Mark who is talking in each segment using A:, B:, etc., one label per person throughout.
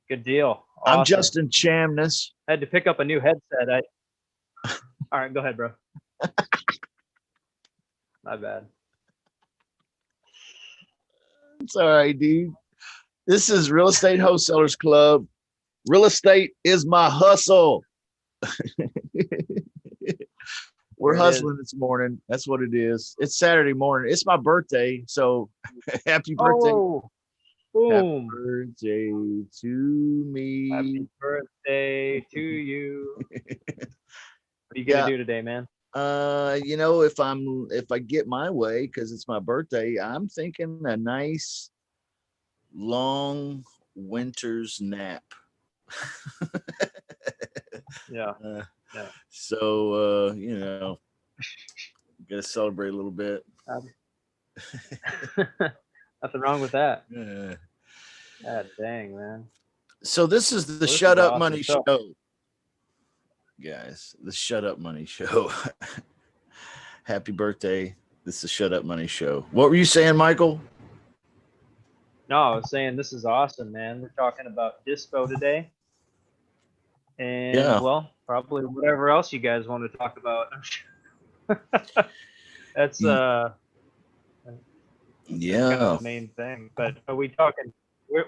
A: Good deal.
B: I'm
A: Awesome.
B: Justin Chamness.
A: I had to pick up a new headset. All right, go ahead, bro. My bad.
B: It's all right, dude. This is Real Estate Wholesalers Club. Real estate is my hustle. We're hustling this morning. That's what it is. It's Saturday morning. It's my birthday. So happy birthday.
A: Oh, boom.
B: Happy birthday to me.
A: Happy birthday to you. What are you gonna do today, man?
B: If I get my way, because it's my birthday, I'm thinking a nice long winter's nap.
A: Yeah.
B: So gotta celebrate a little bit.
A: Nothing wrong with that. God dang, man.
B: So this is the Shut Up Money Show. Guys, the Shut Up Money Show. Happy birthday. This is the Shut Up Money Show. What were you saying, Michael?
A: No, I was saying this is awesome, man. We're talking about Dispo today. And well, probably whatever else you guys want to talk about. That's kind of the main thing. But are we talking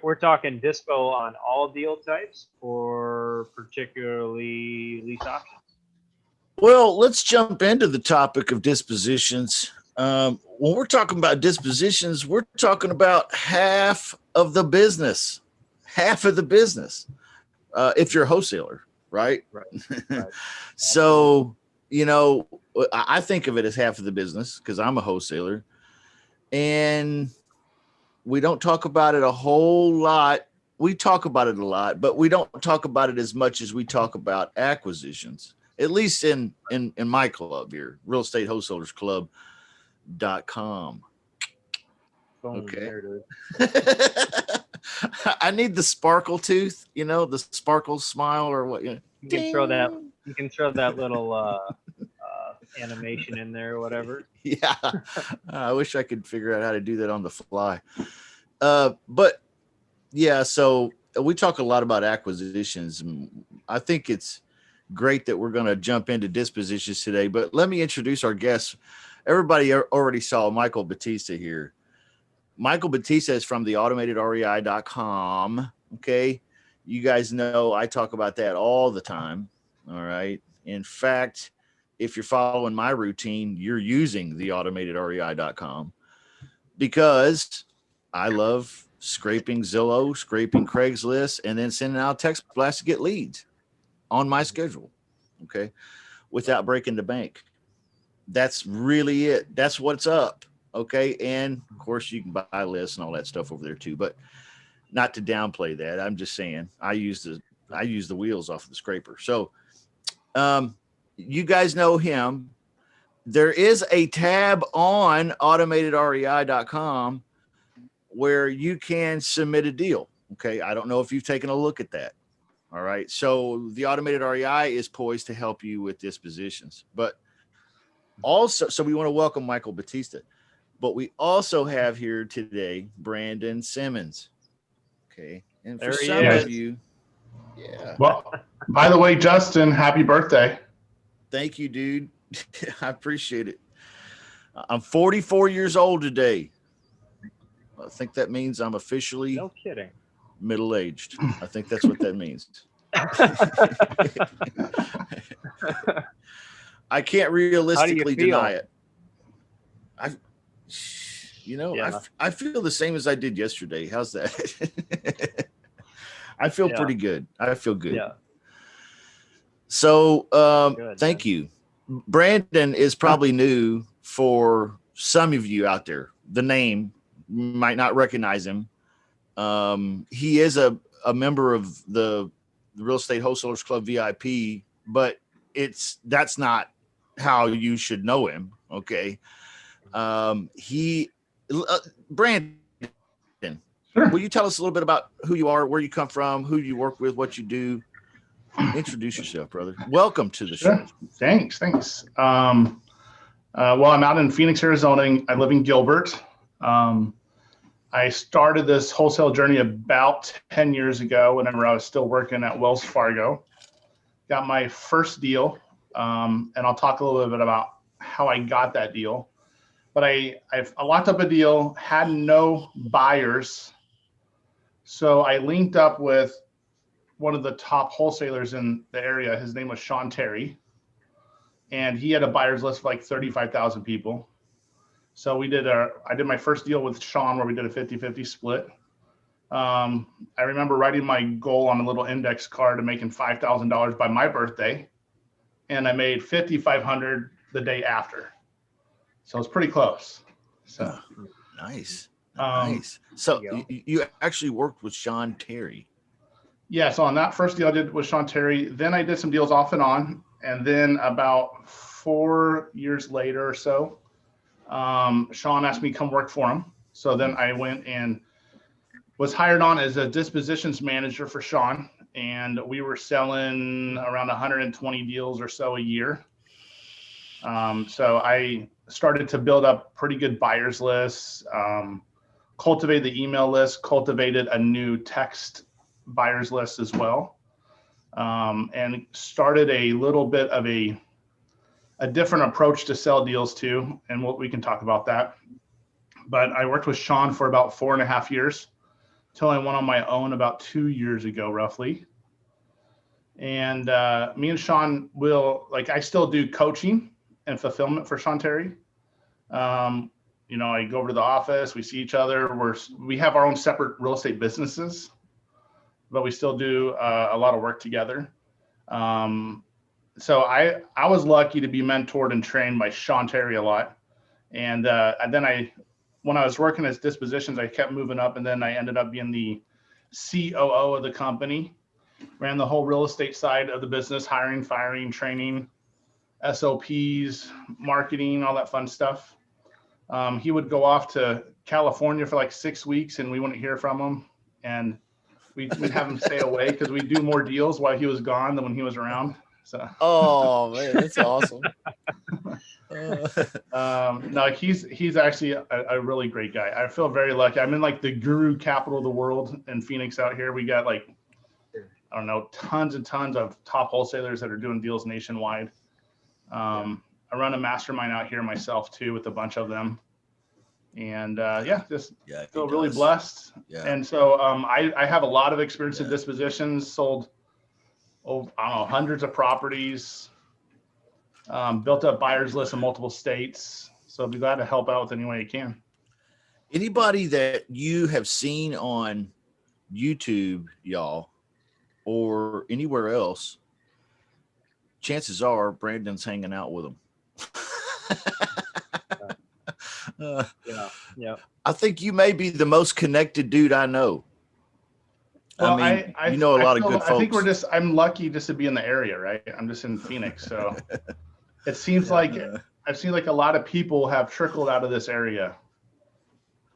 A: we're talking Dispo on all deal types or particularly lease options?
B: Well, let's jump into the topic of dispositions. When we're talking about dispositions, we're talking about half of the business. If you're a wholesaler, right?
A: Right.
B: So, I think of it as half of the business because I'm a wholesaler, and we don't talk about it a whole lot. We talk about it a lot, but we don't talk about it as much as we talk about acquisitions, at least in my club here, Real Estate Wholesalers Club.com. Okay. I need the sparkle tooth, the sparkle smile or what.
A: You can throw that little animation in there or whatever.
B: Yeah. I wish I could figure out how to do that on the fly. But yeah, so we talk a lot about acquisitions. I think it's great that we're going to jump into dispositions today, but let me introduce our guests. Everybody already saw Michael Batista here. Michael Batista is from the automatedrei.com. Okay. You guys know I talk about that all the time. All right. In fact, if you're following my routine, you're using the automatedrei.com because I love scraping Zillow, scraping Craigslist, and then sending out text blasts to get leads on my schedule. Okay. Without breaking the bank. That's really it. That's what's up. Okay. And of course you can buy lists and all that stuff over there too, but not to downplay that. I'm just saying I use the wheels off of the scraper. So, you guys know him. There is a tab on automatedrei.com where you can submit a deal. Okay. I don't know if you've taken a look at that. All right. So the Automated REI is poised to help you with dispositions, but also, so we want to welcome Michael Batista, but we also have here today, Brandon Simmons. Okay. And for some of you, yeah.
C: Well, by the way, Justin, happy birthday.
B: Thank you, dude. I appreciate it. I'm 44 years old today. I think that means I'm officially middle-aged. I think that's what that means. I can't realistically deny it. I feel the same as I did yesterday. How's that? I feel pretty good. I feel good. Yeah. So thank you. Brandon is probably new for some of you out there. The name might not recognize him. He is a member of the Real Estate Wholesalers Club VIP, but that's not how you should know him. Okay. Brandon, will you tell us a little bit about who you are, where you come from, who you work with, what you do? Introduce yourself, brother. Welcome to the show.
C: Thanks. Well, I'm out in Phoenix, Arizona. I live in Gilbert. I I started this wholesale journey about 10 years ago whenever I was still working at Wells Fargo. Got my first deal, and I'll talk a little bit about how I got that deal. But I locked up a deal, had no buyers. So I linked up with one of the top wholesalers in the area. His name was Sean Terry. And he had a buyer's list of like 35,000 people. So I did my first deal with Sean where we did a 50-50 split. I remember writing my goal on a little index card and making $5,000 by my birthday. And I made $5,500 the day after. So it's pretty close. So
B: nice. Nice. So you actually worked with Sean Terry.
C: Yeah. So on that first deal I did with Sean Terry, then I did some deals off and on. And then about 4 years later or so, Sean asked me to come work for him. So then I went and was hired on as a dispositions manager for Sean. And we were selling around 120 deals or so a year. So I started to build up pretty good buyers lists, cultivated the email list, cultivated a new text buyers list as well, and started a little bit of a different approach to sell deals too. And we can talk about that. But I worked with Sean for about 4.5 years till I went on my own about 2 years ago, roughly. And me and Sean I still do coaching and fulfillment for Sean Terry. I go over to the office, we see each other. We have our own separate real estate businesses, but we still do a lot of work together. So I was lucky to be mentored and trained by Sean Terry a lot. And then when I was working as Dispositions, I kept moving up, and then I ended up being the COO of the company, ran the whole real estate side of the business, hiring, firing, training, SOPs, marketing, all that fun stuff. He would go off to California for like 6 weeks and we wouldn't hear from him. And we'd have him stay away because we do more deals while he was gone than when he was around. So.
B: Oh man, that's awesome.
C: No, he's actually a really great guy. I feel very lucky. I'm in like the guru capital of the world in Phoenix out here. We got like, I don't know, tons and tons of top wholesalers that are doing deals nationwide. I run a mastermind out here myself too with a bunch of them. And feel really blessed. Yeah. And so I have a lot of experience in dispositions, sold hundreds of properties, built up buyers lists in multiple states. So I'd be glad to help out with any way you can.
B: Anybody that you have seen on YouTube, y'all, or anywhere else, chances are Brandon's hanging out with them.
A: Yeah.
B: I think you may be the most connected dude I know.
C: Well,
B: you know a lot of good folks.
C: I think I'm lucky just to be in the area, right? I'm just in Phoenix. So it seems like I've seen like a lot of people have trickled out of this area.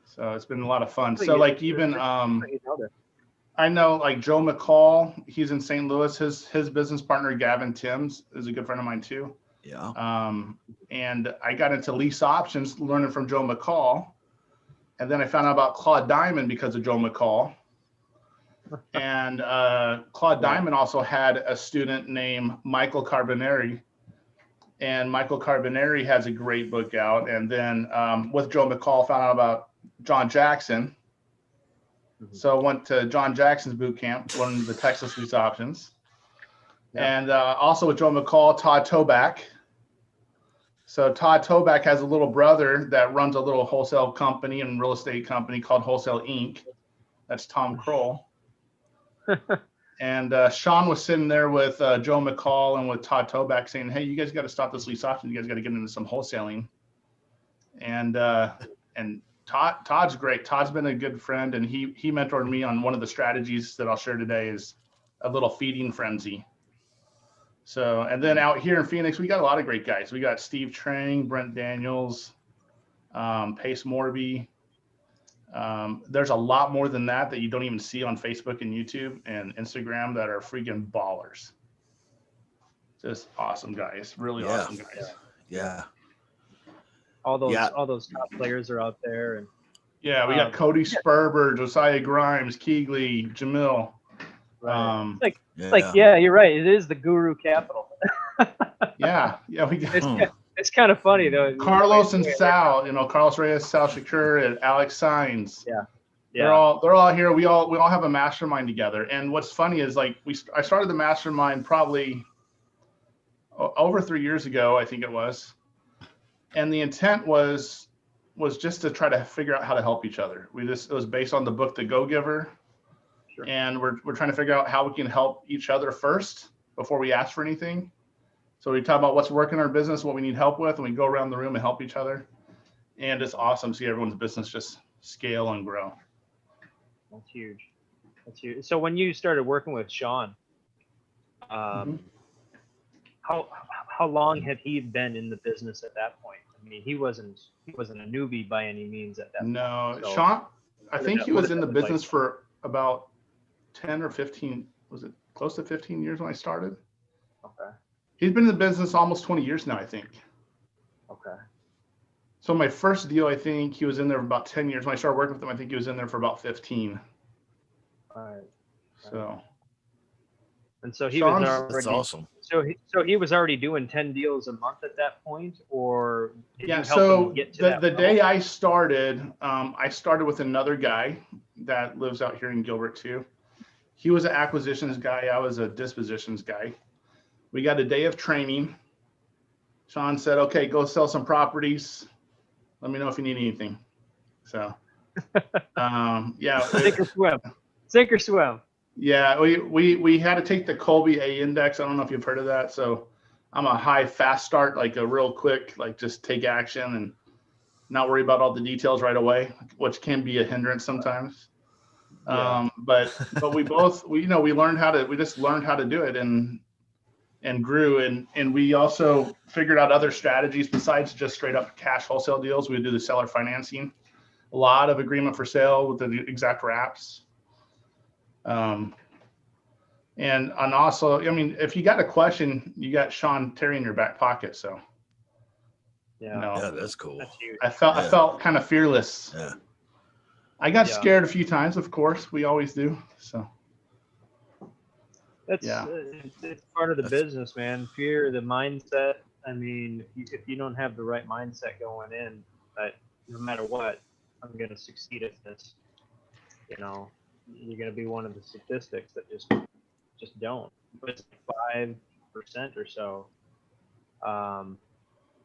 C: So it's been a lot of fun. So like even I know like Joe McCall, he's in St. Louis. His business partner, Gavin Timms, is a good friend of mine too. Yeah. And I got into lease options learning from Joe McCall. And then I found out about Claude Diamond because of Joe McCall. And Claude Diamond also had a student named Michael Carbonari. And Michael Carbonari has a great book out. And then with Joe McCall, found out about John Jackson. So I went to John Jackson's boot camp, learned the Texas lease options. Yeah. And also with Joe McCall, Todd Toback. So Todd Toback has a little brother that runs a little wholesale company and real estate company called Wholesale Inc. That's Tom Kroll. And Sean was sitting there with Joe McCall and with Todd Toback saying, hey, you guys got to stop this lease option. You guys got to get into some wholesaling. And Todd's great. Todd's been a good friend, and he mentored me on one of the strategies that I'll share today is a little feeding frenzy. So, and then out here in Phoenix, we got a lot of great guys. We got Steve Trang, Brent Daniels, Pace Morby. There's a lot more than that you don't even see on Facebook and YouTube and Instagram that are freaking ballers. Just awesome guys, really awesome guys.
B: Yeah.
A: All those top players are out there, and
C: Yeah, we got Cody Sperber, Josiah Grimes, Keegley, Jamil.
A: Right. It's like, you're right. It is the guru capital.
C: yeah, we got.
A: It's kind of funny though.
C: Carlos and Sal, Carlos Reyes, Sal Shakur, and Alex Sainz.
A: Yeah.
C: They're all here. We all have a mastermind together. And what's funny is like I started the mastermind probably over 3 years ago, I think it was. And the intent was just to try to figure out how to help each other. It was based on the book The Go Giver. Sure. And we're trying to figure out how we can help each other first before we ask for anything. So we talk about what's working in our business, what we need help with, and we go around the room and help each other. And it's awesome to see everyone's business just scale and grow.
A: That's huge. So when you started working with Sean, how long had he been in the business at that point? I mean, he wasn't a newbie by any means at that point.
C: No, so Sean, I think he was in the business for about 10 or 15, was it close to 15 years when I started?
A: Okay.
C: He's been in the business almost 20 years now, I think.
A: Okay.
C: So my first deal, I think he was in there for about 10 years. When I started working with him, I think he was in there for about 15.
A: All right.
C: So.
A: And so he was already.
B: That's awesome.
A: So he was already doing 10 deals a month at that point, or did you help him get to that
C: the day I started with another guy that lives out here in Gilbert too. He was an acquisitions guy. I was a dispositions guy. We got a day of training. Sean said, "Okay, go sell some properties. Let me know if you need anything." So, yeah.
A: Sink or swim.
C: Yeah, we had to take the Colby A index. I don't know if you've heard of that. So I'm a high fast start, like a real quick, like just take action and not worry about all the details right away, which can be a hindrance sometimes. Yeah. But we just learned how to do it and grew. And we also figured out other strategies besides just straight up cash wholesale deals. We do the seller financing, a lot of agreement for sale with the exact wraps. And also, I mean, if you got a question, you got Sean Terry in your back pocket. So,
B: yeah, that's cool.
A: That's huge.
C: I felt kind of fearless.
B: Yeah.
C: I got scared a few times, of course. We always do. So.
A: It's part of the business, man. Fear, the mindset. I mean, if you don't have the right mindset going in, that no matter what, I'm going to succeed at this. You're going to be one of the statistics that just don't. But 5% or so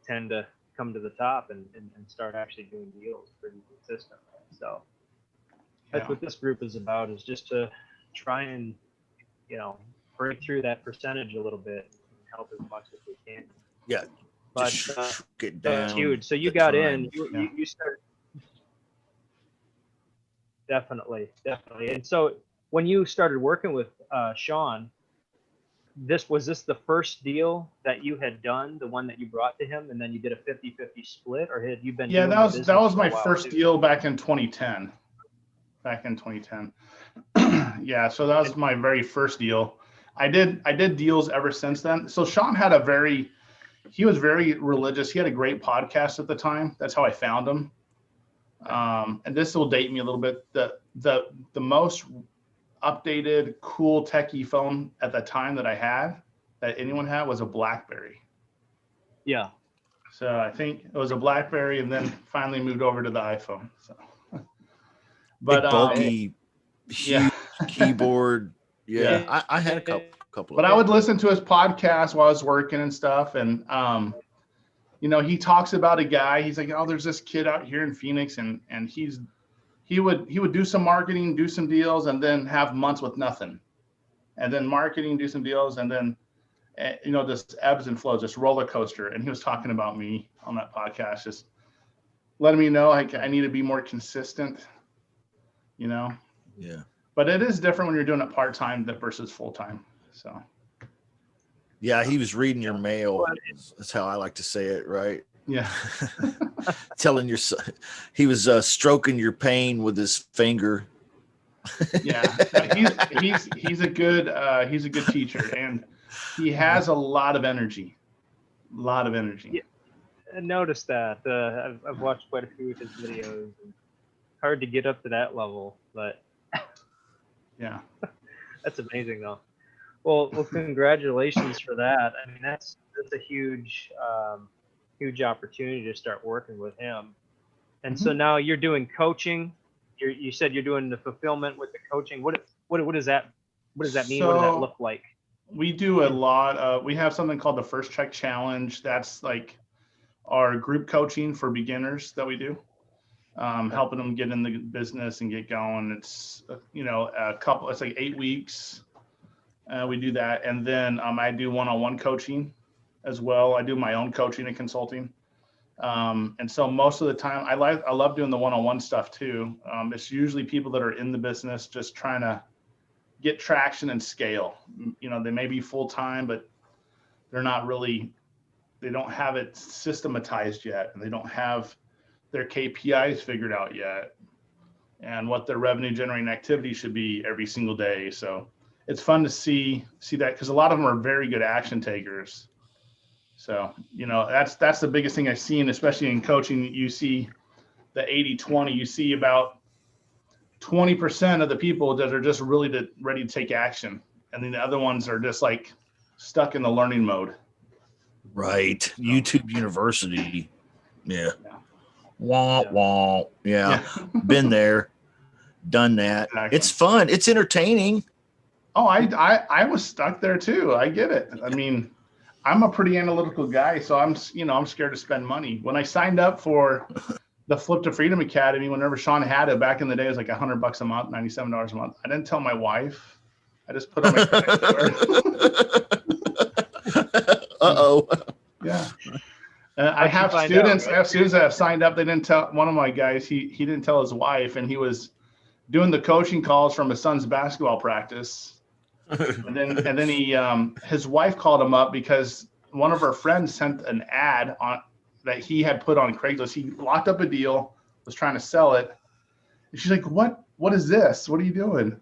A: tend to come to the top and start actually doing deals pretty consistently. So that's what this group is about, is just to try and break through that percentage a little bit and help as much as we can.
B: Yeah.
A: But
B: get down.
A: That's huge. So you got in. You started. Definitely. And so when you started working with Sean, was this the first deal that you had done, the one that you brought to him, and then you did a 50-50 split, or had you been?
C: Yeah, that was my first deal back in 2010. Yeah, so that was my very first deal. I did deals ever since then. So Sean he was very religious. He had a great podcast at the time. That's how I found him. And this will date me a little bit. The most updated, cool techie phone at the time that anyone had was a BlackBerry.
A: Yeah.
C: So I think it was a BlackBerry, and then finally moved over to the iPhone. So,
B: but big, bulky, huge keyboard. Yeah, I had a couple.
C: But I would listen to his podcast while I was working and stuff, and he talks about a guy. He's like, "Oh, there's this kid out here in Phoenix, and he would do some marketing, do some deals, and then have months with nothing, and then marketing, do some deals, and then just ebbs and flows, just roller coaster." And he was talking about me on that podcast, just letting me know I need to be more consistent. Yeah. But it is different when you're doing it part-time versus full-time. So.
B: Yeah, he was reading your mail. That's how I like to say it, right?
C: Yeah.
B: Telling your son, he was stroking your pain with his finger.
C: Yeah, he's a good teacher, and he has a lot of energy. Yeah,
A: I noticed that. I've watched quite a few of his videos. And hard to get up to that level, but
C: Yeah.
A: that's amazing though. Well, congratulations for that. I mean, that's a huge, huge opportunity to start working with him. And so now you're doing coaching. You said you're doing the fulfillment with the coaching. What does that mean? What does that
C: So
A: look like?
C: we do a lot of, we have something called the First Check Challenge. That's like our group coaching for beginners that we do, helping them get in the business and get going. It's, it's like 8 weeks. We do that. And then I do one-on-one coaching as well. I do my own coaching and consulting. And so most of the time I love doing the one-on-one stuff too. It's usually people that are in the business just trying to get traction and scale. They may be full-time, but they're not really, they don't have it systematized yet, and they don't have their KPIs figured out yet, and what their revenue generating activity should be every single day. So it's fun to see that, because a lot of them are very good action takers. So, that's the biggest thing I've seen, especially in coaching. You see the 80-20, you see about 20% of the people that are just really ready to take action. And then the other ones are just like stuck in the learning mode.
B: Right. YouTube University. Yeah. Wah, wah. Yeah. Been there, done that.
C: Exactly.
B: It's fun. It's entertaining.
C: Oh, I was stuck there too. I get it. I mean, I'm a pretty analytical guy, so I'm scared to spend money. When I signed up for the Flip to Freedom Academy, whenever Sean had it back in the day, it was like $100 a month, $97 a month. I didn't tell my wife. I just put on my credit card.
B: Uh-oh.
C: Yeah. I have students that have signed up. They didn't tell. One of my guys, he didn't tell his wife, and he was doing the coaching calls from his son's basketball practice. And then he his wife called him up because one of her friends sent an ad on that he had put on Craigslist. He locked up a deal, was trying to sell it. And she's like, what is this? What are you doing?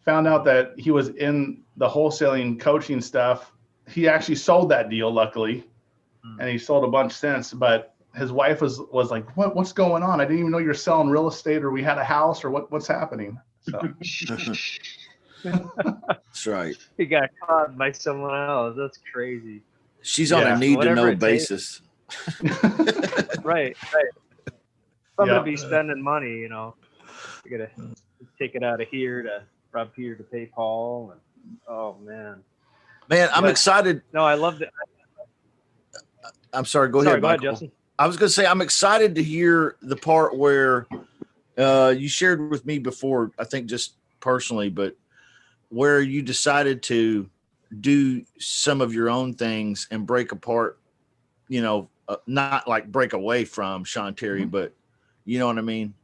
C: Found out that he was in the wholesaling coaching stuff. He actually sold that deal, luckily. And he sold a bunch since, but his wife was like, what's going on? I didn't even know you're selling real estate, or we had a house, or what's happening. So
B: That's right.
A: He got caught by someone else. That's crazy.
B: She's on a need to know basis.
A: Right. I'm gonna be spending money, you gotta take it out of here to rob Peter to pay Paul, and oh man,
B: I'm excited.
A: No, I loved it.
B: I'm sorry. Go ahead, Michael.
A: Justin.
B: I was going to say, I'm excited to hear the part where you shared with me before, I think just personally, but where you decided to do some of your own things and break apart, not like break away from Sean Terry, but you know what I mean?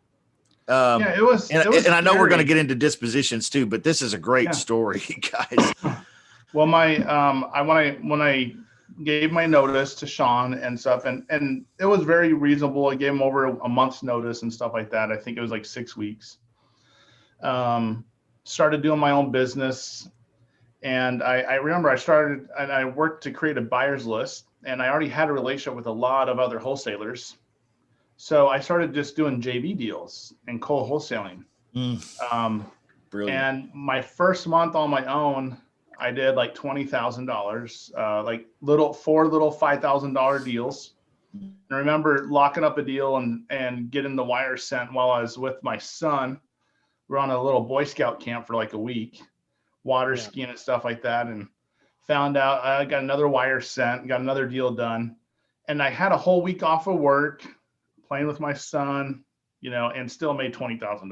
C: It was.
B: And I know we're going to get into dispositions too, but this is a great story, guys.
C: Well, when I gave my notice to Sean and stuff, and it was very reasonable. I gave him over a month's notice and stuff like that. I think it was like 6 weeks. Started doing my own business, and I remember I started and I worked to create a buyer's list, and I already had a relationship with a lot of other wholesalers. So I started just doing JV deals and wholesaling. Brilliant. And my first month on my own, I did like $20,000, like four little $5,000 deals. And I remember locking up a deal and getting the wire sent while I was with my son. We're on a little Boy Scout camp for like a week, water skiing and stuff like that. And found out I got another wire sent, got another deal done. And I had a whole week off of work, playing with my son, and still made $20,000. And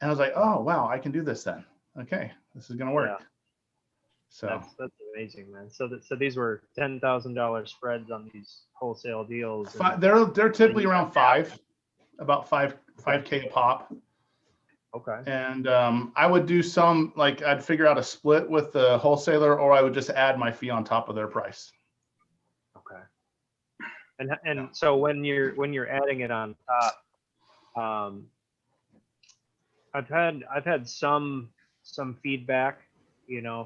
C: I was like, oh, wow, I can do this then. Okay, this is going to work. Yeah. So
A: that's amazing, man. So these were $10,000 spreads on these wholesale deals.
C: They're typically around about 5K a pop.
A: Okay.
C: And I would do some, like I'd figure out a split with the wholesaler, or I would just add my fee on top of their price.
A: Okay. And so when you're adding it on top, I've had some feedback,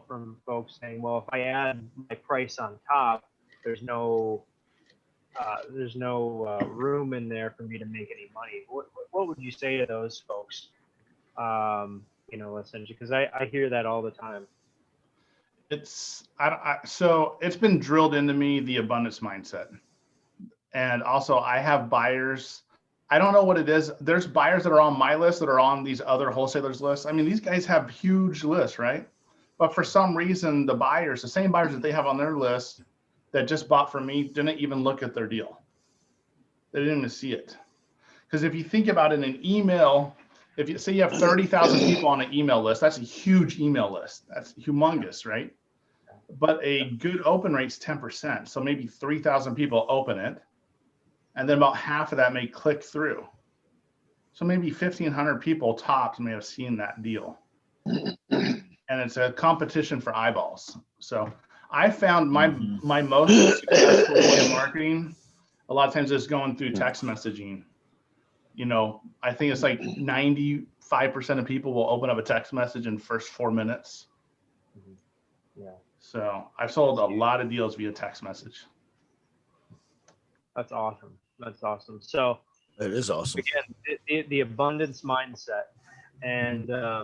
A: from folks saying, well, if I add my price on top, there's no room in there for me to make any money. What would you say to those folks? Essentially, because I hear that all the time.
C: So it's been drilled into me, the abundance mindset. And also I have buyers. I don't know what it is. There's buyers that are on my list that are on these other wholesalers lists. I mean, these guys have huge lists, right? But for some reason, the same buyers that they have on their list that just bought from me, didn't even look at their deal. They didn't even see it. Because if you think about it, in an email, if you say you have 30,000 people on an email list, that's a huge email list. That's humongous, right? But a good open rate's 10%. So maybe 3,000 people open it. And then about half of that may click through. So maybe 1,500 people tops may have seen that deal. And it's a competition for eyeballs. So I found my most successful way of marketing, a lot of times is going through text messaging. I think it's like 95% of people will open up a text message in the first 4 minutes.
A: Yeah.
C: So I've sold a lot of deals via text message.
A: That's awesome. That's awesome. So
B: That is awesome.
A: again, the abundance mindset, and I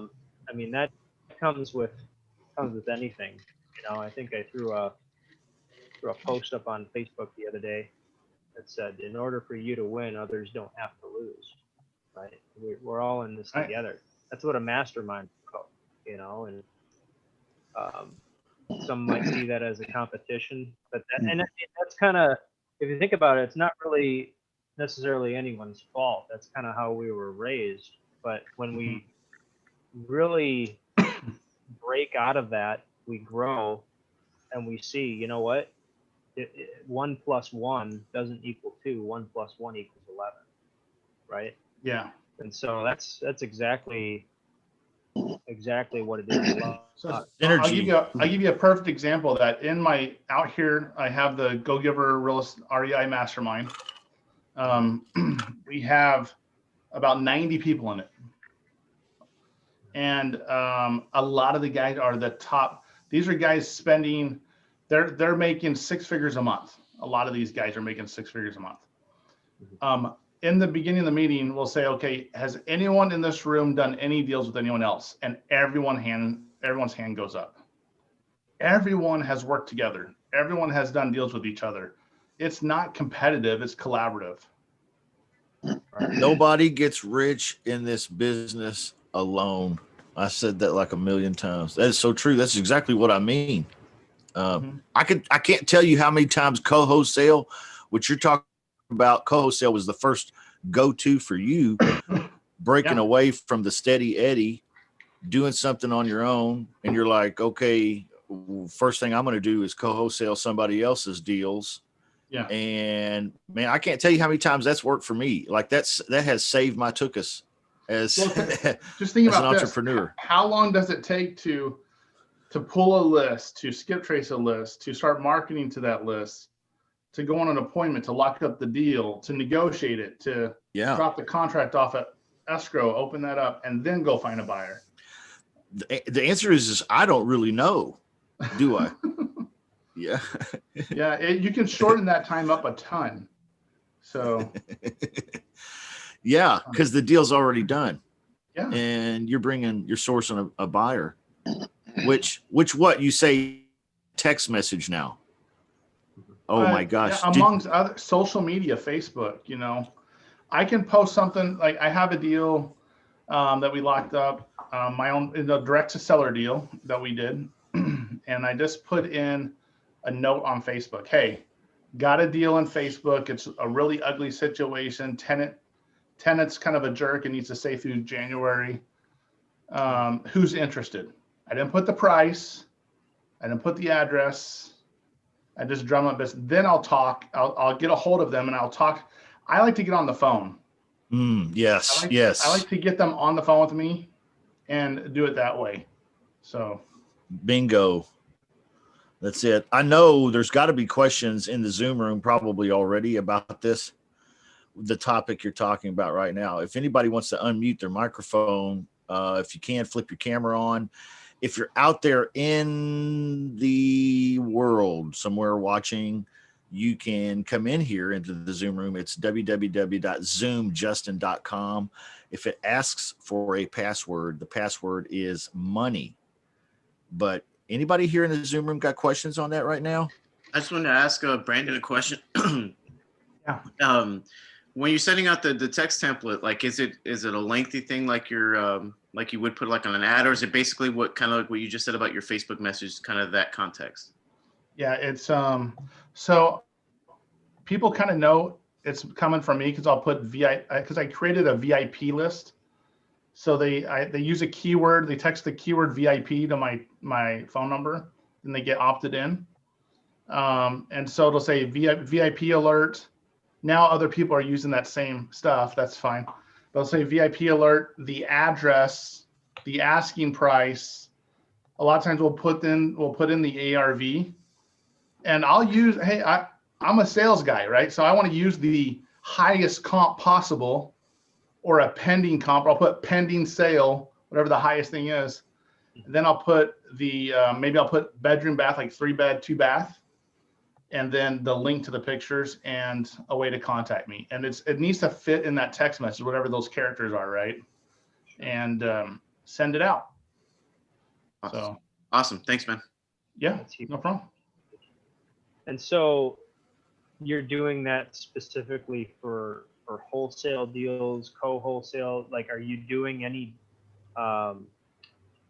A: mean that comes with anything. I think I threw a post up on Facebook the other day that said, "In order for you to win, others don't have to lose." Right? We're all in this together. That's what a mastermind is about, and some might see that as a competition, but that's kind of, if you think about it, it's not really necessarily anyone's fault. That's kind of how we were raised. But when we really break out of that, we grow and we see, you know what? 1 + 1 doesn't equal 2. 1 + 1 = 11, right?
C: Yeah.
A: And so that's exactly what it is.
C: So
B: Energy.
C: I'll give you a perfect example of that. In my out here, I have the Go Giver REI Mastermind. We have about 90 people in it, and a lot of the guys are the top. These are guys spending. They're making 6 figures a month. A lot of these guys are making 6 figures a month. In the beginning of the meeting, we'll say, okay, has anyone in this room done any deals with anyone else? And everyone's hand goes up. Everyone has worked together. Everyone has done deals with each other. It's not competitive, it's collaborative.
B: Nobody gets rich in this business alone. I said that like a million times. That is so true. That's exactly what I mean. I can't tell you how many times Cowholesale, which you're talking about, Cowholesale was the first go-to for you, breaking away from the steady Eddie, doing something on your own, and you're like, okay, first thing I'm going to do is Cowholesale somebody else's deals.
C: Yeah.
B: And man, I can't tell you how many times that's worked for me. Like that has saved my tuchus as,
C: just think about
B: an entrepreneur.
C: This. How long does it take to pull a list, to skip trace a list, to start marketing to that list, to go on an appointment, to lock up the deal, to negotiate it, to drop the contract off at escrow, open that up, and then go find a buyer?
B: The answer is I don't really know. Do I? Yeah.
C: Yeah, you can shorten that time up a ton. So.
B: Yeah, because the deal's already done.
C: Yeah.
B: And you're sourcing a buyer, which what you say text message now. Oh my gosh.
C: Yeah, amongst other social media, Facebook, I can post something like I have a deal that we locked up, my own direct to seller deal that we did. And I just put in a note on Facebook. Hey, got a deal on Facebook. It's a really ugly situation. Tenant's kind of a jerk and needs to stay through January. Who's interested? I didn't put the price. I didn't put the address. I just drum up business. Then I'll talk. I'll get a hold of them and I'll talk. I like to get on the phone.
B: Yes.
C: I like to get them on the phone with me and do it that way. So.
B: Bingo. That's it. I know there's got to be questions in the Zoom room probably already about this, the topic you're talking about right now. If anybody wants to unmute their microphone, if you can, flip your camera on. If you're out there in the world somewhere watching, you can come in here into the Zoom room. It's www.zoomjustin.com. If it asks for a password, the password is money. But anybody here in the Zoom room got questions on that right now?
D: I just wanted to ask Brandon a question.
C: Yeah.
D: When you're setting out the text template, like, is it a lengthy thing like you're like you would put like on an ad, or is it basically what kind of like what you just said about your Facebook message, kind of that context?
C: Yeah, it's so people kind of know it's coming from me because I'll put because I created a VIP list. So they use a keyword, they text the keyword VIP to my phone number, and they get opted in. And so it'll say VIP alert. Now other people are using that same stuff. That's fine. They'll say VIP alert, the address, the asking price. A lot of times we'll put in the ARV, and I'll use, hey, I'm a sales guy, right? So I want to use the highest comp possible, or a pending comp. I'll put pending sale, whatever the highest thing is. And then I'll put the maybe I'll put bedroom, bath, like 3-bed, 2-bath, and then the link to the pictures and a way to contact me. And it needs to fit in that text message, whatever those characters are, right? And send it out.
D: Awesome.
C: So
D: Awesome. Thanks, man.
C: yeah, no problem.
A: And so you're doing that specifically for wholesale deals, co-wholesale? Like, are you doing any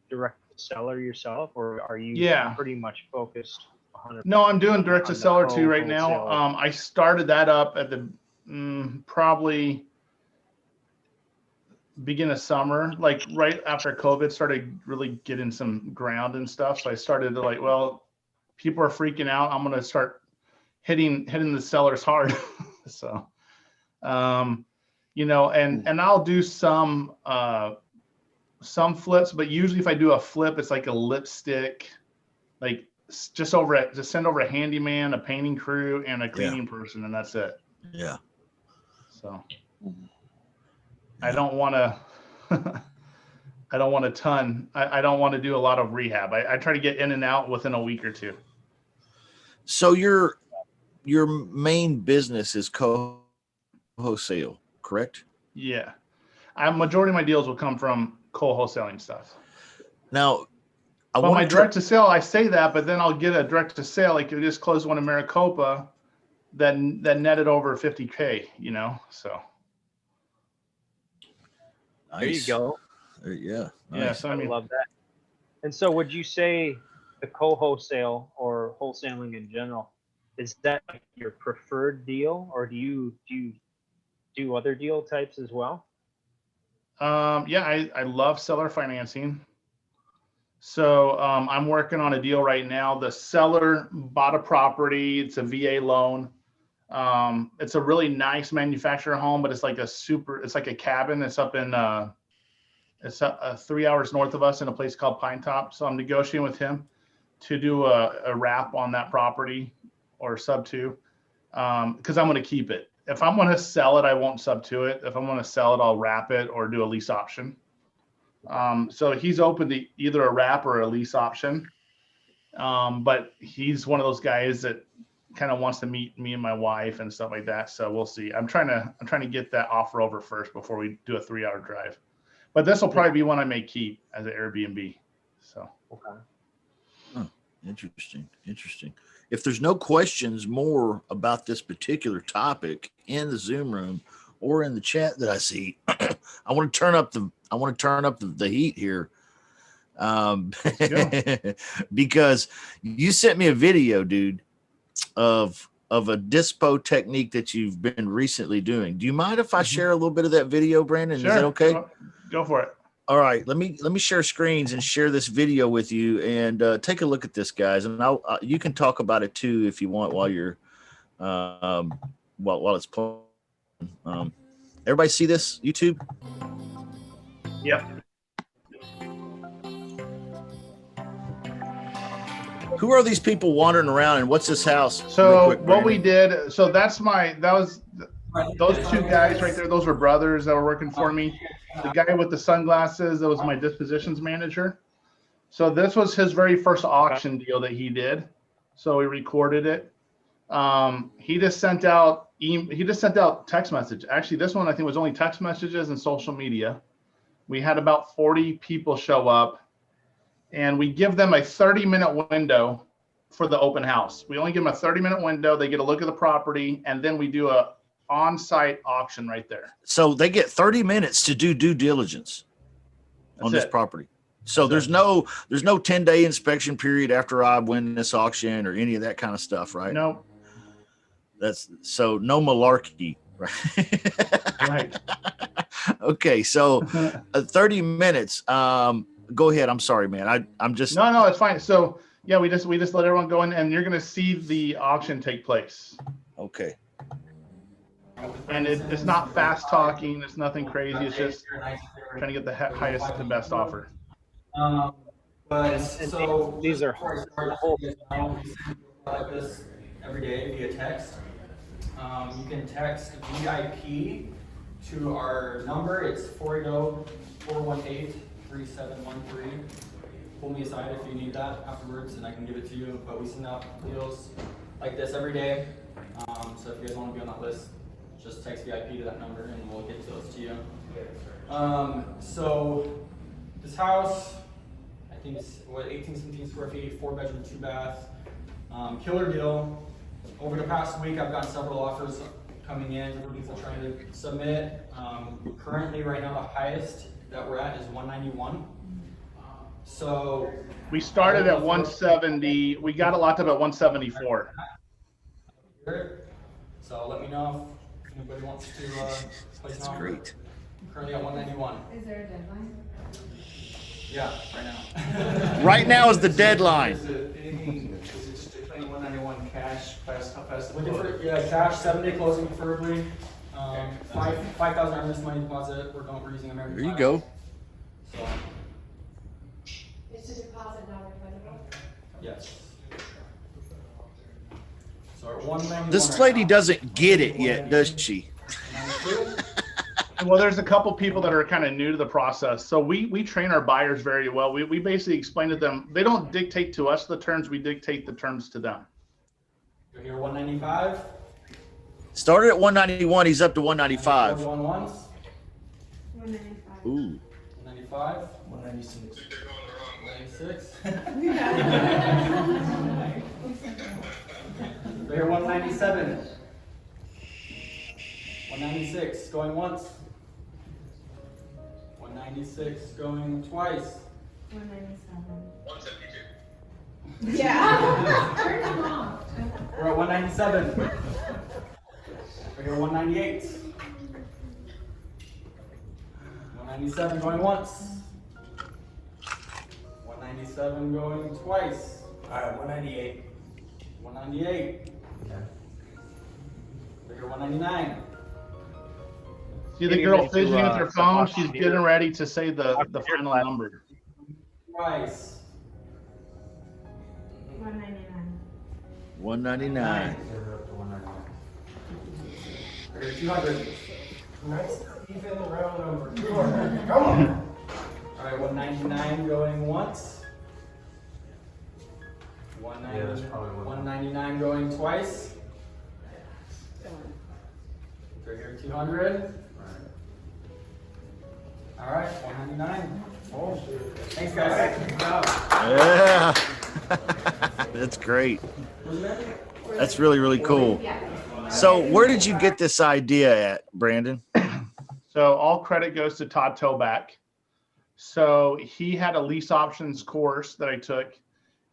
A: direct seller yourself, or are you pretty much focused 100%?
C: No, I'm doing direct to seller too right now.
A: co-wholesale?
C: I started that up at the probably beginning of summer, like right after COVID started really getting some ground and stuff. So I started to like, well, people are freaking out. I'm going to start hitting the sellers hard. So, you know, and I'll do some flips, but usually if I do a flip, it's like a lipstick, like just send over a handyman, a painting crew, and a cleaning person, and that's it.
B: Yeah.
C: So I don't want to, I don't want a ton. I don't want to do a lot of rehab. I try to get in and out within a week or two.
B: So your main business is co-wholesale, correct?
C: Yeah. Majority of my deals will come from co-wholesaling stuff.
B: Now,
C: But my direct to sale, I say that, but then I'll get a direct to sale. Like you just closed one in Maricopa that netted over 50K, you know, so.
B: Nice.
A: There you go.
B: Yeah. Nice.
C: Yeah. So
A: I love that. And so would you say the co-wholesale or wholesaling in general, is that like your preferred deal, or do you do other deal types as well?
C: Yeah, I love seller financing. So I'm working on a deal right now. The seller bought a property. It's a VA loan. It's a really nice manufacturer home, but it's like a cabin. It's up in, it's 3 hours north of us in a place called Pine Top. So I'm negotiating with him to do a wrap on that property, or sub to, because I'm going to keep it. If I'm going to sell it, I won't sub to it. If I'm going to sell it, I'll wrap it or do a lease option. So he's open to either a wrap or a lease option. But he's one of those guys that kind of wants to meet me and my wife and stuff like that. So we'll see. I'm trying to get that offer over first before we do a 3-hour drive. But this will probably be one I may keep as an Airbnb. So
A: Okay.
B: Oh, interesting. If there's no questions more about this particular topic in the Zoom room or in the chat that I see, I want to turn up the heat here. Because you sent me a video, dude, of a Dispo technique that you've been recently doing. Do you mind if I share a little bit of that video, Brandon?
C: sure.
B: Is that okay?
C: Go for it.
B: All right, let me share screens and share this video with you, and take a look at this, guys. And you can talk about it too if you want while you're while it's playing. Everybody see this YouTube?
C: Yep.
B: Who are these people wandering around, and what's this house?
C: So
B: Real quick,
C: what we
B: Brandon.
C: did, so that was those two guys right there. Those were brothers that were working for me. The guy with the sunglasses, that was my dispositions manager. So this was his very first auction deal that he did. So we recorded it. He just sent out text message. Actually, this one I think was only text messages and social media. We had about 40 people show up, and we give them a 30-minute window for the open house. We only give them a 30-minute window. They get a look at the property, and then we do a on-site auction right there.
B: So they get 30 minutes to do due diligence on this property. So there's no 10-day inspection period after I win this auction or any of that kind of stuff, right?
C: No.
B: That's so no malarkey, right?
C: Right.
B: Okay, so 30 minutes. Go ahead. I'm sorry, man. I'm just
C: No, it's fine. So yeah, we just let everyone go in, and you're gonna see the auction take place.
B: okay.
C: And it's not fast talking. It's nothing crazy. It's just trying to get the highest and best offer.
A: And
E: So
A: these are
E: before I start,
A: the whole.
E: we send like this every day via text. You can text VIP to our number. It's 480-418-3713. Pull me aside if you need that afterwards, and I can give it to you. But we send out deals like this every day. So if you guys want to be on that list, just text VIP to that number, and we'll get those to you. So this house, I think it's 18-17 square feet, 4-bedroom, 2-bath. Killer deal. Over the past week, I've gotten several offers coming in, different people trying to submit. Currently, right now, the highest that we're at is 191. So
C: We started at 170. We got it locked up at 174.
E: So let me know if anybody wants to place an offer.
B: Great.
E: I'm currently at 191.
F: Is there a deadline?
E: Yeah, right now.
B: Right now is the deadline.
G: Is it strictly 191 cash? How fast?
E: Looking for cash, 7-day closing preferably. 5,000 earnest money deposit. We're using American.
B: There you
E: Title.
B: go.
E: So
F: Is the deposit not refundable?
E: yes. So at 191.
B: This
E: right
B: lady
E: now.
B: doesn't get it yet, does she?
E: 192.
C: Well, there's a couple people that are kind of new to the process. So we train our buyers very well. We basically explain to them, they don't dictate to us the terms, we dictate the terms to them.
E: You're here 195.
B: Started at 191. He's up to 195.
E: 1 ones.
F: 195.
B: Ooh.
E: 195.
G: 196.
E: 196. You're here 197. 196 going once. 196 going twice.
F: 197. Yeah. Turn them off.
E: We're at 197. We're here 198. 197 going once. 197 going twice.
G: All right, 198.
E: 198. We're here 199.
C: See the girl fidgeting with her phone? She's getting ready to say the final number.
E: Twice.
F: 199.
B: 199.
E: We're here 200.
G: Nice even round number. Come on.
E: All right, 199 going once. 199 going twice. We're here 200. All right, 199. Oh, thanks, guys.
B: Yeah. That's great. That's really, really cool. So where did you get this idea at, Brandon?
C: So all credit goes to Todd Toback. So he had a lease options course that I took.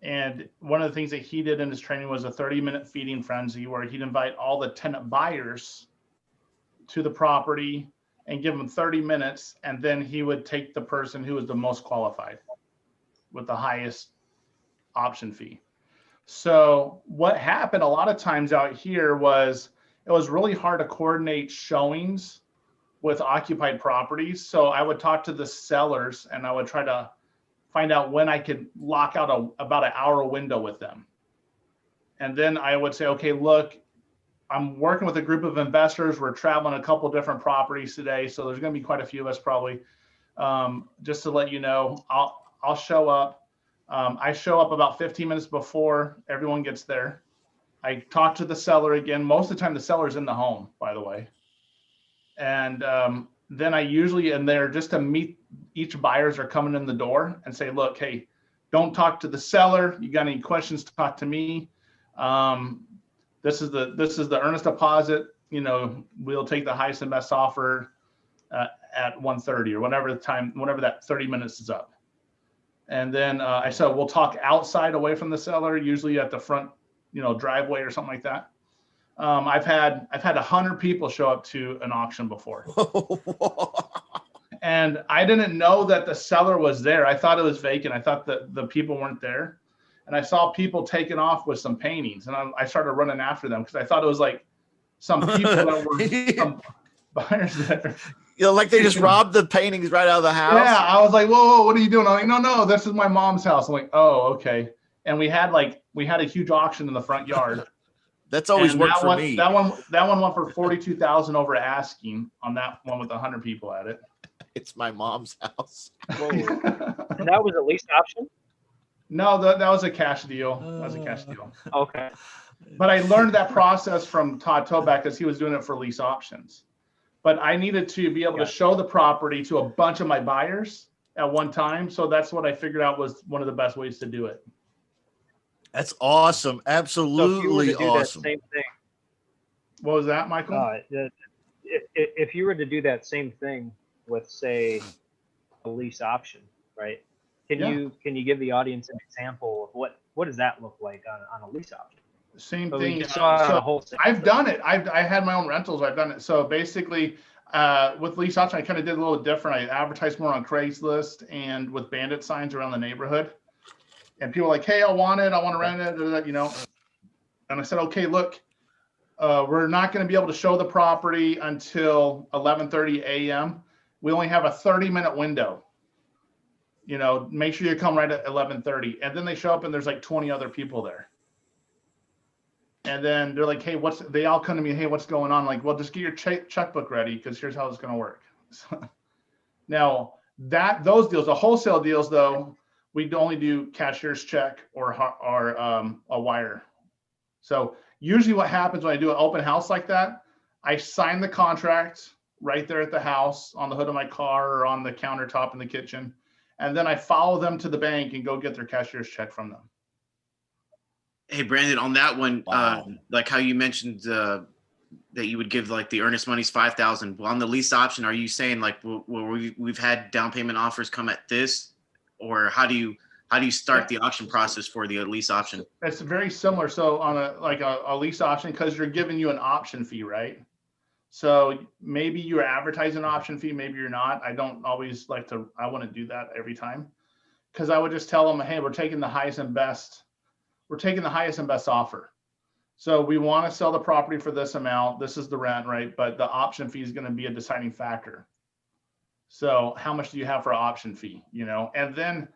C: And one of the things that he did in his training was a 30-minute feeding frenzy where he'd invite all the tenant buyers to the property and give them 30 minutes. And then he would take the person who was the most qualified with the highest option fee. So what happened a lot of times out here was it was really hard to coordinate showings with occupied properties. So I would talk to the sellers and I would try to find out when I could lock out about an hour window with them. And then I would say, okay, look, I'm working with a group of investors. We're traveling a couple different properties today. So there's going to be quite a few of us probably. Just to let you know, I'll show up. I show up about 15 minutes before everyone gets there. I talk to the seller again. Most of the time the seller's in the home, by the way. And then I usually in there just to meet each buyers are coming in the door and say, look, hey, don't talk to the seller. You got any questions, talk to me. This is the earnest deposit. You know, we'll take the highest and best offer at 1:30 or whenever that 30 minutes is up. And then I said, we'll talk outside away from the seller, usually at the front, you know, driveway or something like that. I've had 100 people show up to an auction before. And I didn't know that the seller was there. I thought it was vacant. I thought that the people weren't there. And I saw people taking off with some paintings, and I started running after them because I thought it was like some people that were some buyers there.
B: You know, like they just robbed the paintings right out of the house.
C: Yeah, I was like, whoa, what are you doing? I'm like, no, this is my mom's house. I'm like, oh, okay. And we had a huge auction in the front yard.
B: That's always
C: And
B: worked for me.
C: That one went for 42,000 over asking on that one with 100 people at it.
B: It's my mom's house.
A: Whoa. And that was a lease option?
C: No, that was a cash deal. That was a cash deal.
A: Okay.
C: But I learned that process from Todd Toback because he was doing it for lease options. But I needed to be able to show the property to a bunch of my buyers at one time. So that's what I figured out was one of the best ways to do it.
B: That's awesome. Absolutely awesome.
A: That same thing,
C: What was that, Michael?
A: if you were to do that same thing with, say, a lease option, right? Can you give the audience an example of what does that look like on a lease option?
C: Same
A: So
C: thing.
A: you saw
C: So
A: wholesale.
C: I've done it. I had my own rentals. I've done it. So basically, with lease option, I kind of did a little different. I advertised more on Craigslist and with bandit signs around the neighborhood. And people are like, hey, I want it. I want to rent it, you know. And I said, okay, look, we're not going to be able to show the property until 11:30 a.m. We only have a 30-minute window. You know, make sure you come right at 11:30. And then they show up and there's like 20 other people there. And then they're like, hey, they all come to me, hey, what's going on? Like, well, just get your checkbook ready because here's how it's going to work. Now, those deals, the wholesale deals, though, we only do cashier's check or a wire. So usually what happens when I do an open house like that, I sign the contract right there at the house on the hood of my car or on the countertop in the kitchen. And then I follow them to the bank and go get their cashier's check from them.
D: Hey, Brandon, on that one,
B: Wow.
D: like how you mentioned that you would give like the earnest money's 5,000. Well, on the lease option, are you saying like we've had down payment offers come at this, or how do you start the auction process for the lease option?
C: It's very similar. So on a lease option, because you're giving you an option fee, right? So maybe you're advertising an option fee, maybe you're not. I don't always I wouldn't do that every time, because I would just tell them, hey, we're taking the highest and best offer. So we want to sell the property for this amount. This is the rent, right? But the option fee is going to be a deciding factor. So how much do you have for an option fee? You know, and then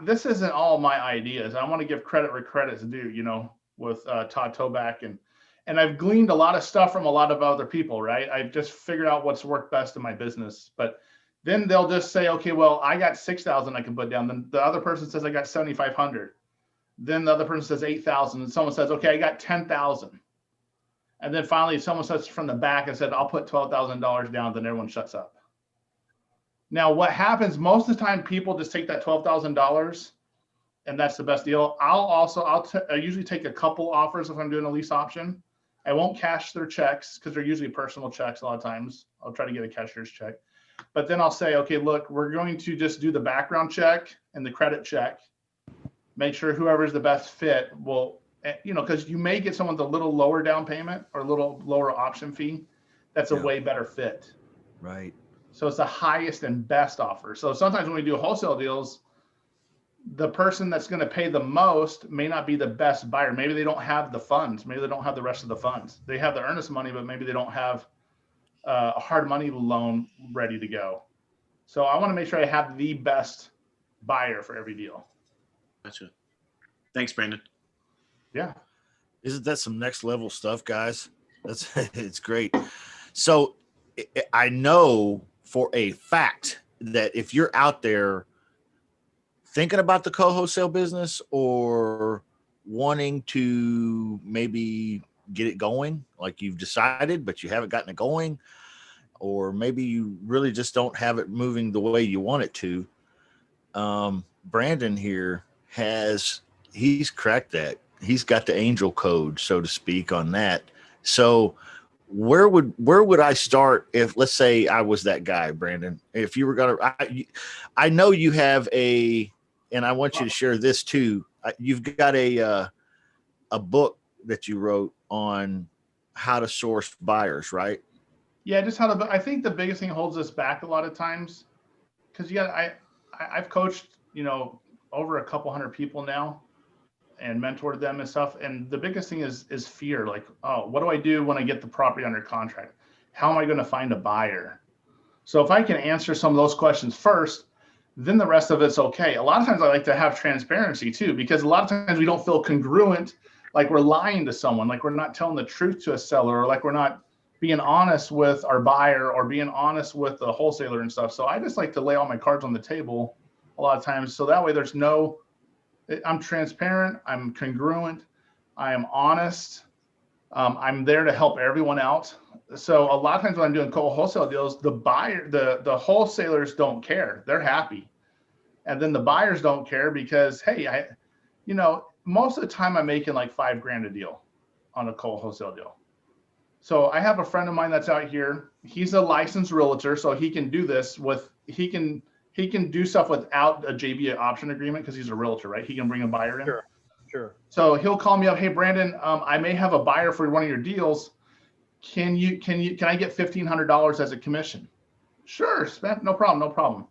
C: this isn't all my ideas. I want to give credit where credit's due. You know, with Todd Toback and I've gleaned a lot of stuff from a lot of other people, right? I've just figured out what's worked best in my business. But then they'll just say, okay, well, I got 6,000 I can put down. Then the other person says I got 7,500. Then the other person says 8,000. And someone says, okay, I got 10,000. And then finally someone says from the back and said, I'll put $12,000 down. Then everyone shuts up. Now, what happens most of the time, people just take that $12,000 and that's the best deal. I usually take a couple offers if I'm doing a lease option. I won't cash their checks because they're usually personal checks a lot of times. I'll try to get a cashier's check. But then I'll say, okay, look, we're going to just do the background check and the credit check. Make sure whoever's the best fit will, you know, because you may get someone with a little lower down payment or a little lower option fee. That's a way better fit.
B: Right.
C: So it's the highest and best offer. So sometimes when we do wholesale deals, the person that's going to pay the most may not be the best buyer. Maybe they don't have the funds. Maybe they don't have the rest of the funds. They have the earnest money, but maybe they don't have a hard money loan ready to go. So I want to make sure I have the best buyer for every deal.
D: Gotcha. Thanks, Brandon.
C: Yeah.
B: Isn't that some next level stuff, guys? It's great. So I know for a fact that if you're out there thinking about the co-wholesale business or wanting to maybe get it going, like you've decided, but you haven't gotten it going, or maybe you really just don't have it moving the way you want it to. Brandon here he's cracked that. He's got the angel code, so to speak, on that. So where would I start if, let's say, I was that guy, Brandon? If you were I know you have and I want you to share this too. You've got a book that you wrote on how to source buyers, right?
C: Yeah, just I think the biggest thing holds us back a lot of times, because I've coached, over a couple hundred people now and mentored them and stuff. And the biggest thing is fear. Like, oh, what do I do when I get the property under contract? How am I going to find a buyer? So if I can answer some of those questions first, then the rest of it's okay. A lot of times I like to have transparency too, because a lot of times we don't feel congruent, like we're lying to someone, like we're not telling the truth to a seller, or like we're not being honest with our buyer or being honest with the wholesaler and stuff. So I just like to lay all my cards on the table a lot of times. So that way I'm transparent, I'm congruent, I am honest. I'm there to help everyone out. So a lot of times when I'm doing wholesale deals, the wholesalers don't care. They're happy. And then the buyers don't care because, hey, most of the time I'm making like $5,000 a deal on a wholesale deal. So I have a friend of mine that's out here. He's a licensed realtor, so he can do this he can do stuff without a JV option agreement because he's a realtor, right? He can bring a buyer in.
A: Sure.
C: So he'll call me up. Hey, Brandon, I may have a buyer for one of your deals. Can I get $1,500 as a commission? Sure, no problem.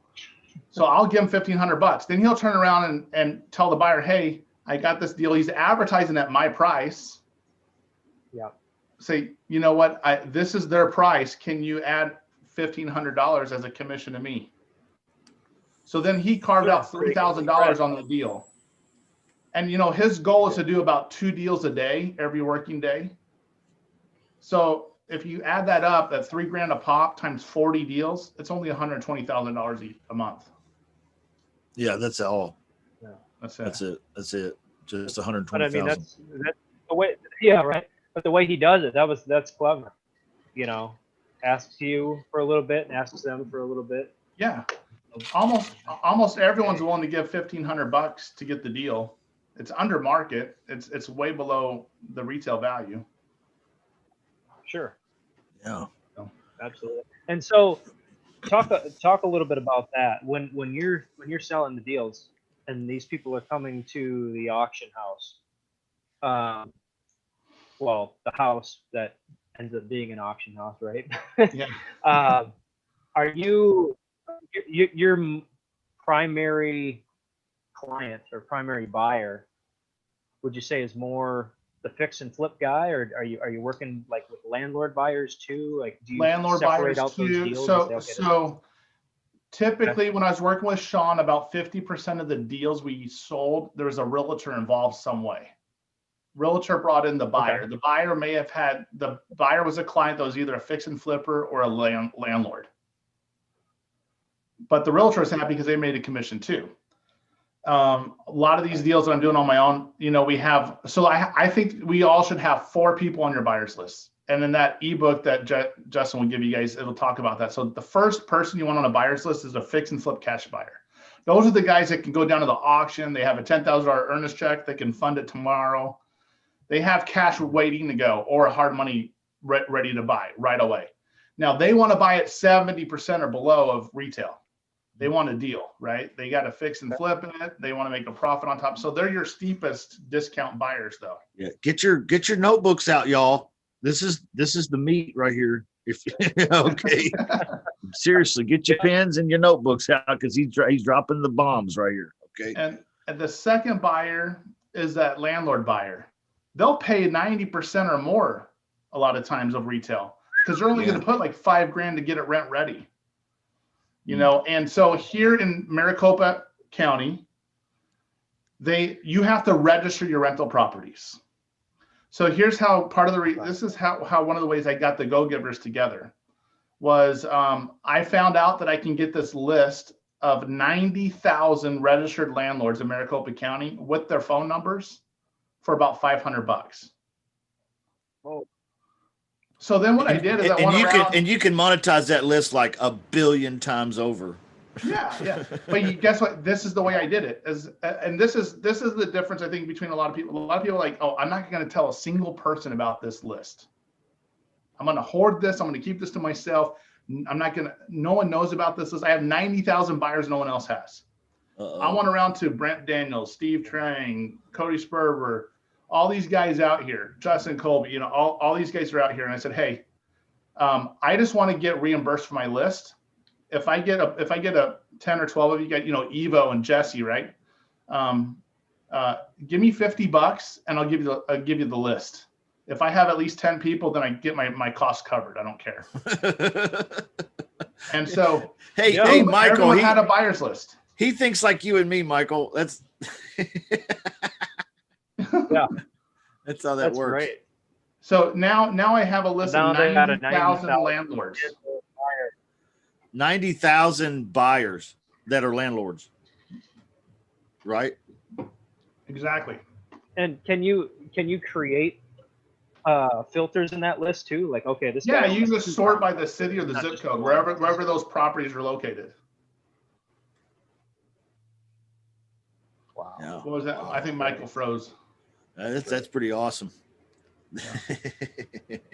C: So I'll give him $1,500. Then he'll turn around and tell the buyer, hey, I got this deal. He's advertising at my price.
A: Yeah.
C: Say, you know what? This is their price. Can you add $1,500 as a commission to me? So then he carved out $3,000 on the deal. And, his goal is to do about 2 deals a day, every working day. So if you add that up, at $3,000 a pop times 40 deals, it's only $120,000 a month.
B: Yeah, that's all.
A: Yeah.
C: That's it.
B: That's it. Just 120,000.
A: But I mean, that's the way. Yeah, right. But the way he does it, that's clever. Asks you for a little bit and asks them for a little bit.
C: Yeah. Almost everyone's willing to give $1,500 to get the deal. It's under market. It's way below the retail value.
A: Sure.
B: Yeah.
A: Absolutely. And so, talk a little bit about that. When you're selling the deals, and these people are coming to the auction house, well, the house that ends up being an auction house, right?
C: Yeah.
A: Are your primary client or primary buyer, would you say, is more the fix and flip guy, or are you working like with landlord buyers too? Like, do you
C: Landlord
A: separate
C: buyers
A: out those
C: too.
A: deals?
C: So typically when I was working with Sean, about 50% of the deals we sold, there was a realtor involved some way. Realtor brought in the buyer.
A: Okay.
C: The buyer was a client that was either a fix and flipper or a landlord. But the realtor was happy because they made a commission too. A lot of these deals that I'm doing on my own, I think we all should have 4 people on your buyers list. And in that ebook that Justin will give you guys, it'll talk about that. So the first person you want on a buyer's list is a fix and flip cash buyer. Those are the guys that can go down to the auction. They have a $10,000 earnest check. They can fund it tomorrow. They have cash waiting to go or hard money ready to buy right away. Now they want to buy it 70% or below of retail. They want a deal, right? They got to fix and flip it. They want to make a profit on top. So they're your steepest discount buyers, though.
B: Yeah, get your notebooks out, y'all. This is the meat right here. If okay, seriously, get your pens and your notebooks out because he's dropping the bombs right here. Okay.
C: And the second buyer is that landlord buyer. They'll pay 90% or more a lot of times of retail because they're only going to put like $5,000 to get it rent ready. And so here in Maricopa County, you have to register your rental properties. So here's how this is how one of the ways I got the Go-Givers together was I found out that I can get this list of 90,000 registered landlords in Maricopa County with their phone numbers. for about $500.
A: Oh.
C: So then what I did is I went around.
B: And you can monetize that list like 1 billion times over.
C: Yeah. But guess what? This is the way I did it. And this is the difference, I think, between a lot of people. A lot of people are like, oh, I'm not going to tell a single person about this list. I'm going to hoard this. I'm going to keep this to myself. No one knows about this list. I have 90,000 buyers no one else has. I went around to Brent Daniels, Steve Trang, Cody Sperber, all these guys out here, Justin Colby, all these guys are out here. And I said, hey, I just want to get reimbursed for my list. If I get a 10 or 12 of you guys, Evo and Jesse, right? Give me $50 and I'll give you the list. If I have at least 10 people, then I get my costs covered. I don't care. And so,
B: hey, Michael,
C: everyone had a buyer's list.
B: He thinks like you and me, Michael. That's
A: Yeah,
B: that's how that works.
A: Great.
C: So now I have a list of 90,000 landlords.
B: 90,000 buyers that are landlords, right?
C: Exactly.
A: And can you create filters in that list too? Like, okay, this.
C: Yeah, you can just sort by the city or the zip code, wherever those properties are located.
A: Wow.
B: Yeah.
C: What was that? I think Michael froze.
B: That's pretty awesome.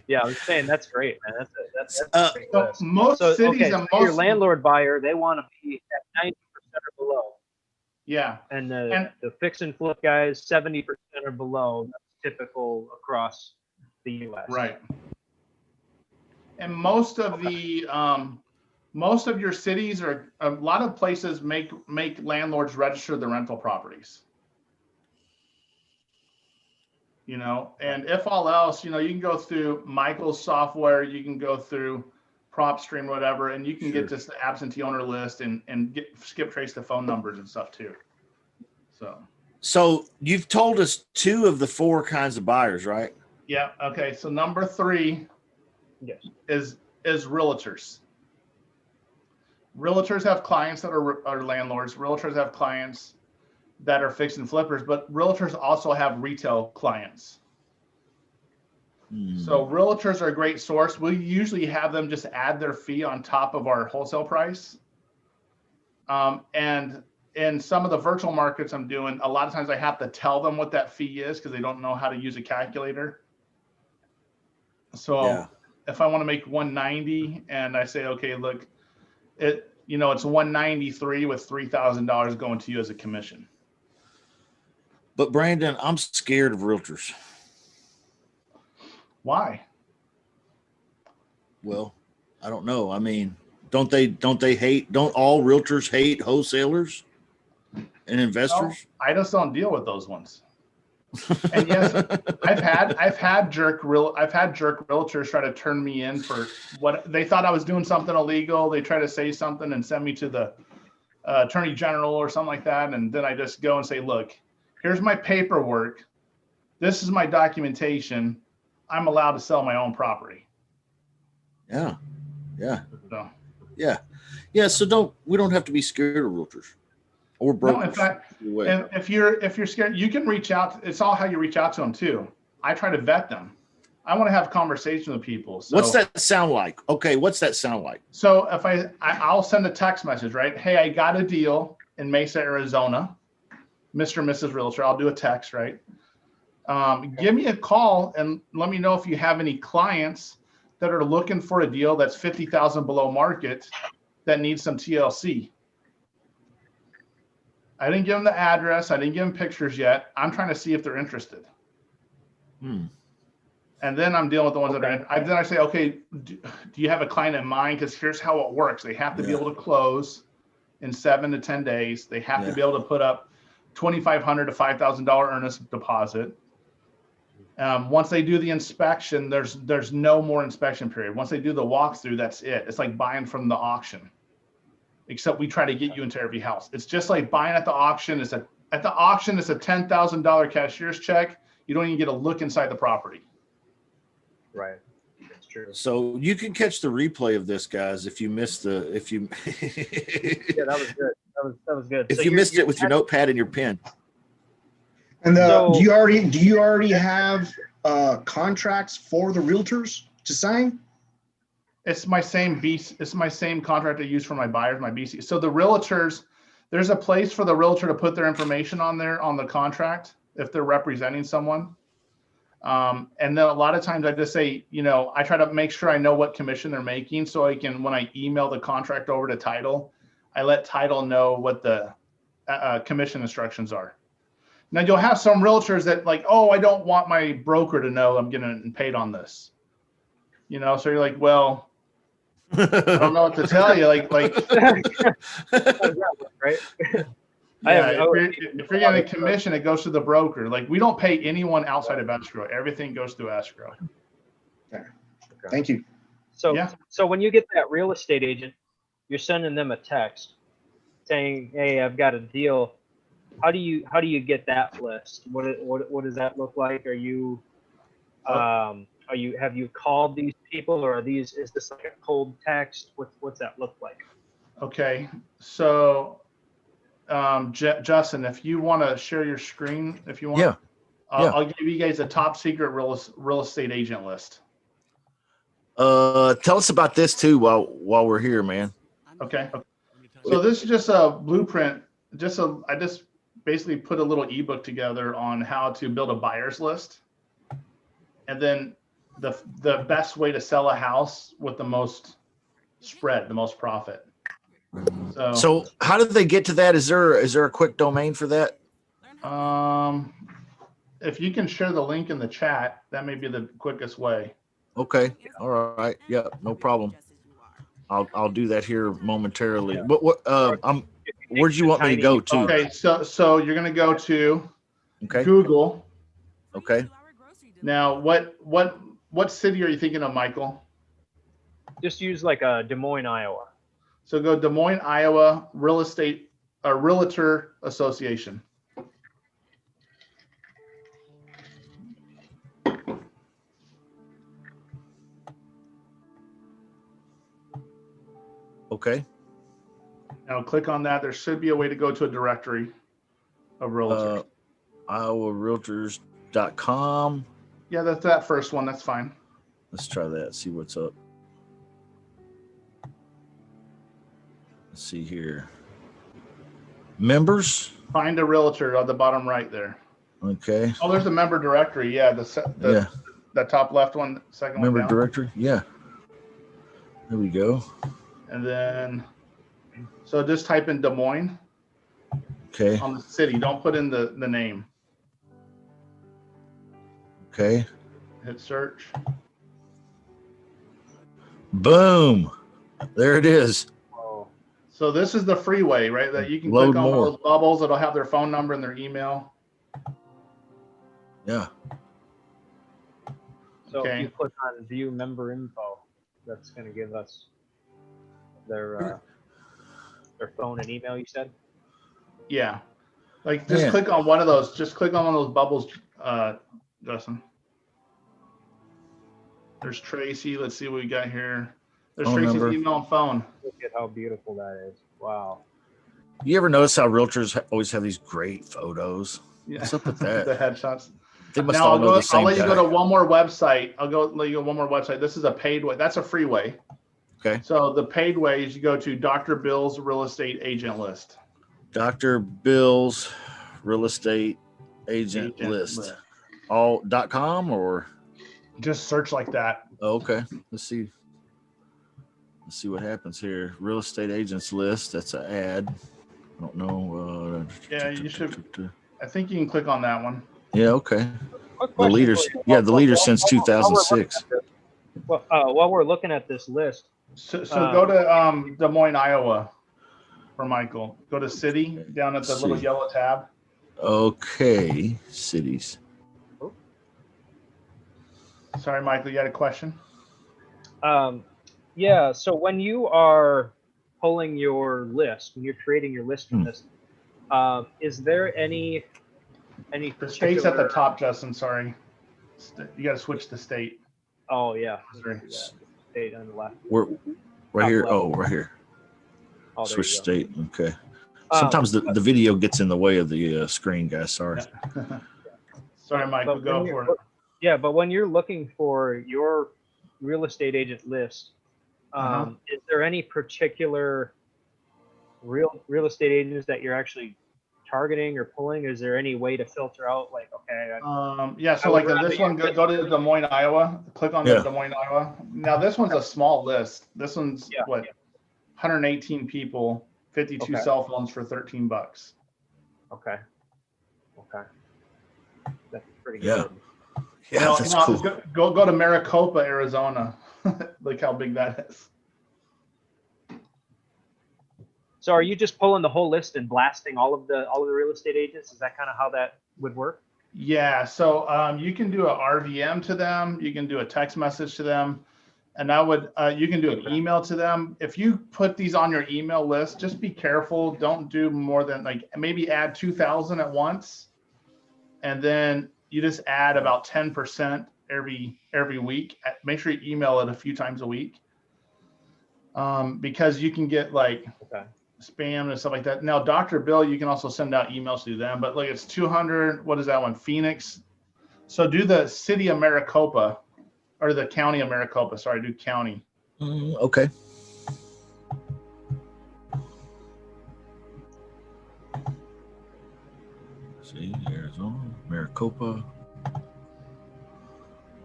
A: Yeah, I was saying that's great, man. That's a great
C: so
A: list.
C: most cities and most
A: your landlord buyer, they want to be at 90% or below.
C: Yeah.
A: And the fix and flip guys, 70% or below. That's typical across the U.S.
C: Right. And most of your cities are, a lot of places make landlords register the rental properties. And if all else, you can go through Michael's software, you can go through PropStream, whatever, and you can get just the absentee owner list and skip trace the phone numbers and stuff too.
B: So you've told us 2 of the 4 kinds of buyers, right?
C: Yeah. Okay. So number 3 is realtors. Realtors have clients that are landlords. Realtors have clients that are fix and flippers, but realtors also have retail clients. So realtors are a great source. We usually have them just add their fee on top of our wholesale price. And in some of the virtual markets I'm doing, a lot of times I have to tell them what that fee is because they don't know how to use a calculator. So if I want to make 190 and I say, okay, look, it's 193 with $3,000 going to you as a commission.
B: But Brandon, I'm scared of realtors.
C: Why?
B: Well, I don't know. I mean, don't all realtors hate wholesalers and investors?
C: No, I just don't deal with those ones. And yes, I've had jerk realtors try to turn me in for what they thought I was doing something illegal. They try to say something and send me to the attorney general or something like that. And then I just go and say, look, here's my paperwork. This is my documentation. I'm allowed to sell my own property.
B: Yeah.
C: So.
B: Yeah. So we don't have to be scared of realtors or brokers.
C: No, in fact, and if you're scared, you can reach out. It's all how you reach out to them too. I try to vet them. I want to have conversations with people. So,
B: what's that sound like? Okay. What's that sound like?
C: So if I'll send a text message, right? Hey, I got a deal in Mesa, Arizona. Mr. and Mrs. Realtor, I'll do a text, right? Give me a call and let me know if you have any clients that are looking for a deal that's 50,000 below market that needs some TLC. I didn't give them the address. I didn't give them pictures yet. I'm trying to see if they're interested. And then I'm dealing with the ones that are. Then I say, okay, do you have a client in mind? Because here's how it works. They have to be able to close in 7 to 10 days. They have to be able to put up $2,500 to $5,000 earnest deposit. Once they do the inspection, there's no more inspection period. Once they do the walkthrough, that's it. It's like buying from the auction, except we try to get you into every house. It's just like buying at the auction. It's a $10,000 cashier's check. You don't even get a look inside the property.
A: Right. That's true.
B: So you can catch the replay of this, guys, if you missed
A: Yeah, that was good. That was good.
B: If you missed it with your notepad and your pen.
H: And
A: So-
H: do you already have contracts for the realtors to sign?
C: It's my same it's my same contract I use for my buyers, my BC. So the realtors, there's a place for the realtor to put their information on there on the contract if they're representing someone. And then a lot of times I just say, I try to make sure I know what commission they're making, so I can, when I email the contract over to title, I let title know what the commission instructions are. Now you'll have some realtors that like, oh, I don't want my broker to know I'm getting paid on this. So you're like, well, I don't know what to tell you. Like,
A: right?
C: yeah, if you're getting a commission, it goes to the broker. Like, we don't pay anyone outside of escrow. Everything goes through escrow.
H: Thank you.
A: So,
C: Yeah.
A: so when you get that real estate agent, you're sending them a text saying, "Hey, I've got a deal." How do you get that list? What does that look like? Have you called these people, or is this like a cold text? What's that look like?
C: Okay, so Justin, if you want to share your screen, if you want,
B: Yeah.
C: I'll give you guys a top secret real estate agent list.
B: Tell us about this too while we're here, man.
C: Okay. So this is just a blueprint. I just basically put a little ebook together on how to build a buyer's list, and then the best way to sell a house with the most spread, the most profit.
B: So how did they get to that? Is there a quick domain for that?
C: If you can share the link in the chat, that may be the quickest way.
B: Okay. All right. Yeah, no problem. I'll do that here momentarily. Where do you want me to go to?
C: Okay, so you're gonna go to
B: Okay.
C: Google.
B: Okay.
C: Now, what city are you thinking of, Michael?
A: Just use like a Des Moines, Iowa.
C: So go Des Moines, Iowa Realtor Association.
B: Okay.
C: Now click on that. There should be a way to go to a directory of realtors.
B: IowaRealtors.com.
C: Yeah, that's that first one. That's fine.
B: Let's try that. See what's up. Let's see here. Members.
C: Find a realtor on the bottom right there.
B: Okay.
C: Oh, there's a member directory. Yeah, the top left one, second
B: member
C: one down.
B: directory. Yeah. There we go.
C: And then, so just type in Des Moines.
B: Okay.
C: On the city. Don't put in the name.
B: Okay.
C: Hit search.
B: Boom. There it is.
C: So this is the freeway, right? That you can
B: Load
C: click on
B: more.
C: those bubbles. It'll have their phone number and their email.
B: Yeah.
A: So
C: Okay.
A: if you click on view member info, that's going to give us their phone and email, you said?
C: Yeah. Like just
B: Yeah.
C: click on one of those. Just click on one of those bubbles, Justin. There's Tracy. Let's see what we got here. There's
B: Phone
C: Tracy's
B: number.
C: email and phone.
A: Look at how beautiful that is. Wow.
B: You ever notice how realtors always have these great photos?
C: Yeah.
B: What's up with that?
C: The headshots.
B: They must
C: Now
B: all know the
C: I'll
B: same
C: let you go
B: guy.
C: to one more website. Let you go one more website. This is a paid way. That's a free way.
B: Okay.
C: So the paid way is you go to Dr. Bill's real estate agent list.
B: Dr. Bill's real estate agent list. All.com or
C: just search like that.
B: Oh, okay. Let's see what happens here. Real estate agents list. That's an ad. I don't know.
C: Yeah, you should. I think you can click on that one.
B: Yeah. Okay.
A: Quick
B: The
A: question
B: leaders.
A: for you.
B: Yeah, the leader since 2006.
A: While we're looking at this list,
C: So go to Des Moines, Iowa for Michael. Go to city down at the little yellow tab.
B: Okay. Cities.
C: Sorry, Michael, you had a question?
A: yeah. So when you are pulling your list, when you're creating your list from this, is there any
C: The state's at the top, Justin. Sorry, you got to switch the state.
A: Oh yeah,
C: Sorry.
A: state on the left.
B: We're right
A: Top
B: here.
A: left.
B: Oh, right here.
A: Oh, there
B: Switch
A: you go.
B: state. Okay. Sometimes the video gets in the way of the screen, guys. Sorry.
C: Sorry, Mike,
A: But
C: we'll go
A: when
C: for
A: you're-
C: it.
A: Yeah, but when you're looking for your real estate agent list, is there any particular real estate agents that you're actually targeting or pulling? Is there any way to filter out like, okay,
C: Yeah, so
A: I would
C: like
A: rather
C: this one,
A: you-
C: go to Des Moines, Iowa. Click on the
B: Yeah.
C: Des Moines, Iowa. Now this one's a small list. This one's
A: Yeah.
C: what, 118 people, 52
A: Okay.
C: cell phones for $13.
A: okay, that's pretty
B: Yeah.
A: good.
B: Yeah,
C: Now,
B: that's
C: now
B: cool.
C: go to Maricopa, Arizona. Look how big that is.
A: So are you just pulling the whole list and blasting all of the real estate agents? Is that kind of how that would work?
C: Yeah, so you can do a RVM to them, you can do a text message to them, and I would you can do an email to them. If you put these on your email list, just be careful. Don't do more than like maybe add 2,000 at once, and then you just add about 10% every week. Make sure you email it a few times a week, because you can get like
A: Okay.
C: spam and stuff like that. Now, Dr. Bill, you can also send out emails to them, but like it's 200. What is that one? Phoenix. So do the city of Maricopa or the county of Maricopa. Sorry, do county.
B: Okay. See, Arizona, Maricopa.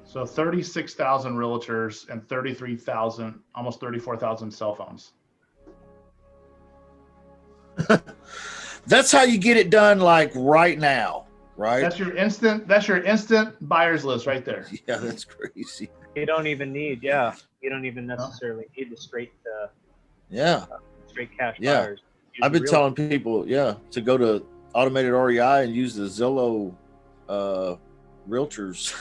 C: So 36,000 realtors and 33,000, almost 34,000 cell phones.
B: That's how you get it done, like right now, right?
C: That's your instant buyers list right there.
B: Yeah, that's crazy.
A: You don't even necessarily need the straight cash
B: Yeah.
A: buyers. Use
B: I've been
A: real-
B: telling people, to go to automated REI and use the Zillow realtors.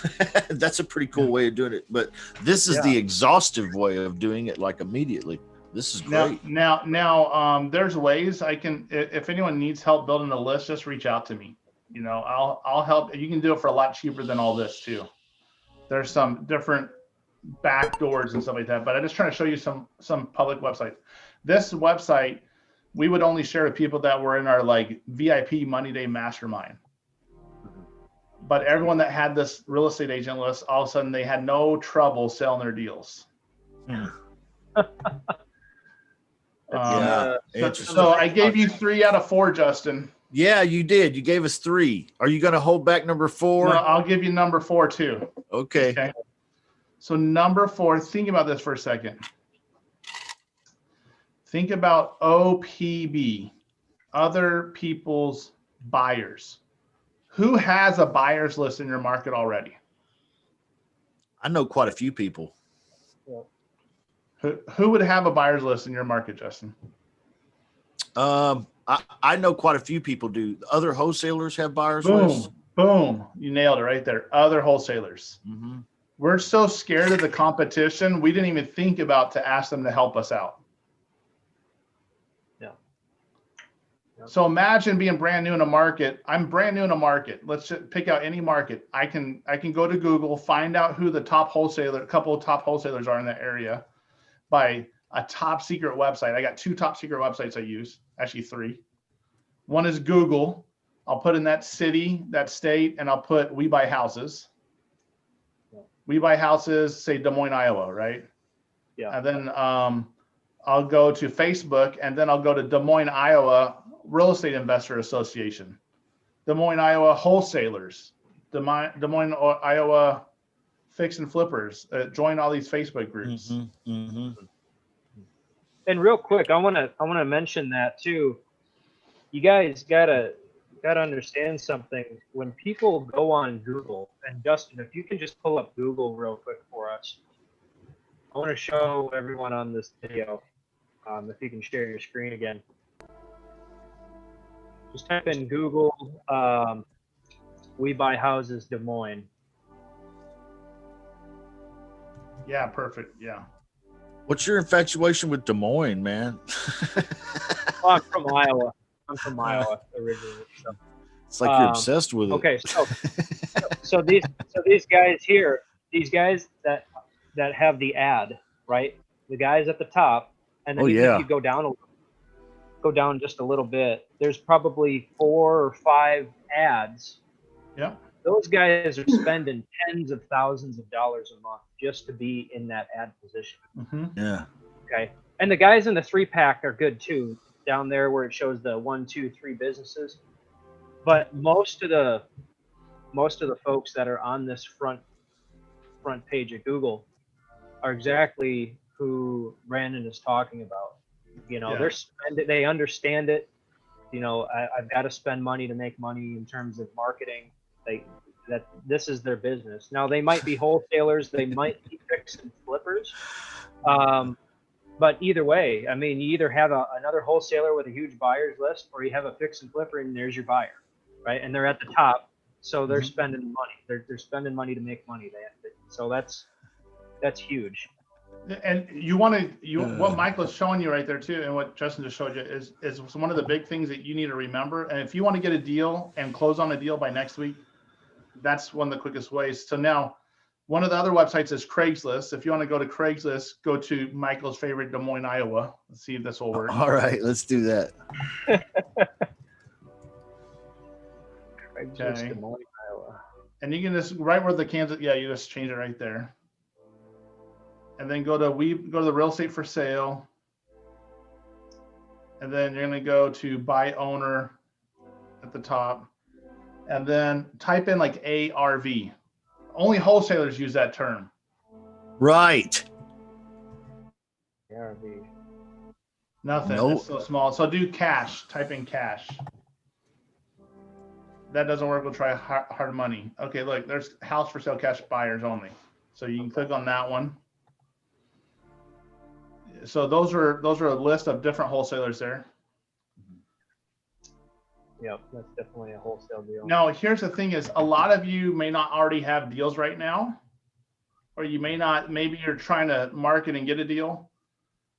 B: That's a pretty cool way of doing it. But this is the exhaustive way of doing it, like immediately. This is great.
C: Now, there's ways I can. If anyone needs help building a list, just reach out to me. You know, I'll help. You can do it for a lot cheaper than all this too. There's some different back doors and stuff like that. But I'm just trying to show you some public websites. This website we would only share with people that were in our like VIP Money Day Mastermind. But everyone that had this real estate agent list, all of a sudden they had no trouble selling their deals. So I gave you 3 out of 4, Justin.
B: Yeah, you did. You gave us 3. Are you going to hold back number 4?
C: No, I'll give you number 4 too.
B: Okay.
C: So number 4, think about this for a second. Think about OPB, other people's buyers. Who has a buyer's list in your market already?
B: I know quite a few people.
C: Who would have a buyer's list in your market, Justin?
B: I know quite a few people do. Other wholesalers have buyer's
C: Boom,
B: lists.
C: boom. You nailed it right there. Other wholesalers.
B: Mm-hmm.
C: We're so scared of the competition, we didn't even think about to ask them to help us out.
A: Yeah.
C: So imagine being brand new in a market. I'm brand new in a market. Let's just pick out any market. I can go to Google, find out who the top wholesaler, a couple of top wholesalers are in that area by a top secret website. I got 2 top secret websites I use, actually 3. One is Google. I'll put in that city, that state, and I'll put We Buy Houses. We Buy Houses, say Des Moines, Iowa, right?
A: Yeah.
C: And then I'll go to Facebook, and then I'll go to Des Moines, Iowa Real Estate Investor Association, Des Moines, Iowa Wholesalers, Des Moines, Iowa Fix and Flippers. Join all these Facebook groups.
B: Mm-hmm. Mm-hmm.
A: And real quick, I want to mention that too. You guys gotta understand something. When people go on Google, and Justin, if you can just pull up Google real quick for us, I want to show everyone on this video. If you can share your screen again, just type in Google. We Buy Houses Des Moines.
C: Yeah, perfect. Yeah.
B: What's your infatuation with Des Moines, man?
A: Well, I'm from Iowa. Originally. So.
B: It's like you're obsessed with it.
A: Okay, so these guys here, these guys that have the ad, right? The guys at the top, and then if you go down just a little bit, there's probably 4 or 5 ads.
C: Yeah.
A: those guys are spending tens of thousands of dollars a month just to be in that ad position.
B: Yeah.
A: Okay. And the guys in the 3-pack are good too, down there where it shows the 1, 2, 3 businesses. But most of the folks that are on this front page of Google are exactly who Brandon is talking about. You know, they understand it. You know, I've got to spend money to make money in terms of marketing. That this is their business. Now they might be wholesalers, they might be fix and flippers. But either way, I mean, you either have another wholesaler with a huge buyers list, or you have a fix and flipper, and there's your buyer, right? And they're at the top, so they're spending money. They're spending money to make money. So that's huge.
C: And what Michael is showing you right there too, and what Justin just showed you is one of the big things that you need to remember. And if you want to get a deal and close on a deal by next week, that's one of the quickest ways. So now, one of the other websites is Craigslist. If you want to go to Craigslist, go to Michael's favorite, Des Moines, Iowa. Let's see if this will work.
B: All right, let's do that.
A: Craigslist, Des Moines, Iowa.
C: And you can just right where the Kansas, you just change it right there. And then go to the real estate for sale. And then you're going to go to buy owner at the top. And then type in like ARV. Only wholesalers use that term.
B: Right.
A: ARV.
C: Nothing.
B: Nope.
C: It's so small. So do cash. Type in cash. That doesn't work. We'll try hard money. Okay, look, there's house for sale cash buyers only. So you can click on that one. So those are a list of different wholesalers there.
A: Yep, that's definitely a wholesale deal.
C: Now, here's the thing is a lot of you may not already have deals right now, or you may not, maybe you're trying to market and get a deal.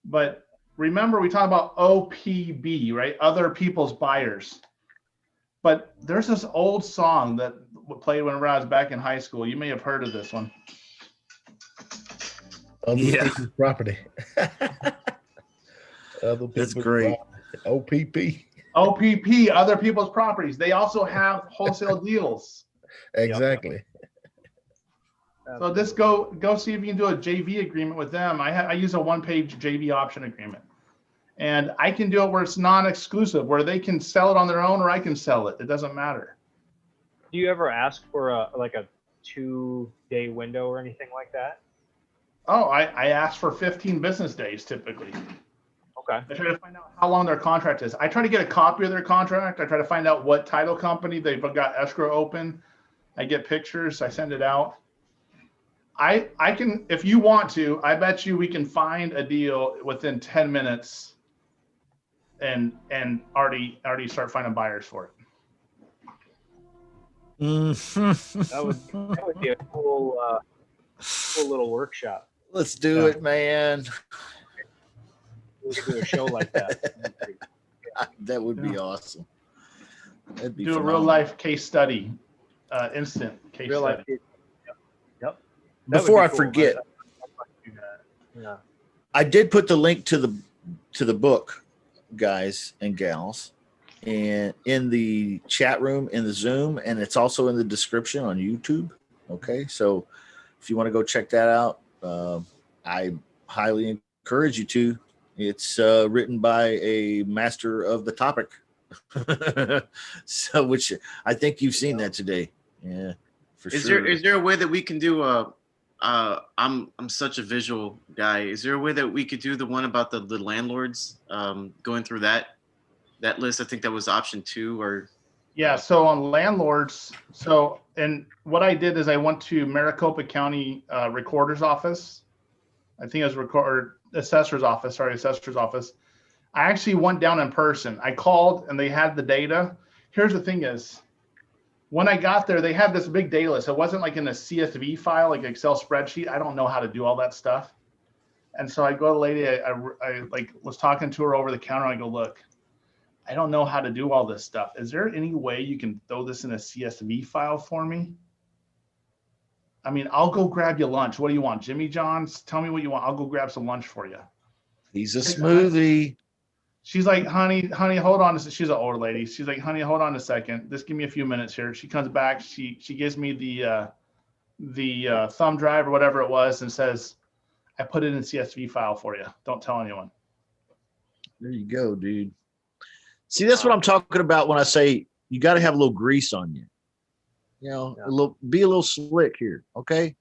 C: But remember, we talk about OPB, right? Other people's buyers. But there's this old song that played whenever I was back in high school. You may have heard of this one.
I: Other people's property.
B: That's great.
I: OPP.
C: OPP, other people's properties. They also have wholesale deals.
I: Exactly.
C: So just go see if you can do a JV agreement with them. I use a one-page JV option agreement. And I can do it where it's non-exclusive, where they can sell it on their own or I can sell it. It doesn't matter.
A: Do you ever ask for a 2-day window or anything like that?
C: Oh, I ask for 15 business days typically.
A: Okay.
C: I try to find out how long their contract is. I try to get a copy of their contract. I try to find out what title company they've got escrow open. I get pictures. I send it out. I can, if you want to, I bet you we can find a deal within 10 minutes and already start finding buyers for it.
A: That would be a cool little workshop.
B: Let's do it, man.
A: We could do a show like that.
B: That would be awesome. That'd be
C: Do
B: phenomenal.
C: a real life case study, instant case
A: Real life.
C: study.
A: Yep.
B: Before I forget,
A: Yeah.
B: I did put the link to the book, guys and gals, and in the chat room in the Zoom, and it's also in the description on YouTube. Okay, so if you want to go check that out, I highly encourage you to. It's written by a master of the topic, so which I think you've seen that today. Yeah, for sure.
D: Is there a way that we can do a? I'm such a visual guy. Is there a way that we could do the one about the landlords? Going through that list. I think that was option 2 or.
C: Yeah. So on landlords. And what I did is I went to Maricopa County Recorder's office. I think it was assessor's office. Sorry, assessor's office. I actually went down in person. I called and they had the data. Here's the thing is, when I got there, they had this big data list. It wasn't like in a CSV file, like Excel spreadsheet. I don't know how to do all that stuff. And so I go to the lady, I was talking to her over the counter. I go, look, I don't know how to do all this stuff. Is there any way you can throw this in a CSV file for me? I mean, I'll go grab you lunch. What do you want? Jimmy John's? Tell me what you want. I'll go grab some lunch for you.
B: He's a smoothie.
C: She's like, honey, hold on. She's an older lady. She's like, honey, hold on a second. Just give me a few minutes here. She comes back. She gives me the thumb drive or whatever it was and says, I put it in CSV file for you. Don't tell anyone.
B: There you go, dude. See, that's what I'm talking about when I say you got to have a little grease on you. You know, be a little slick here, okay?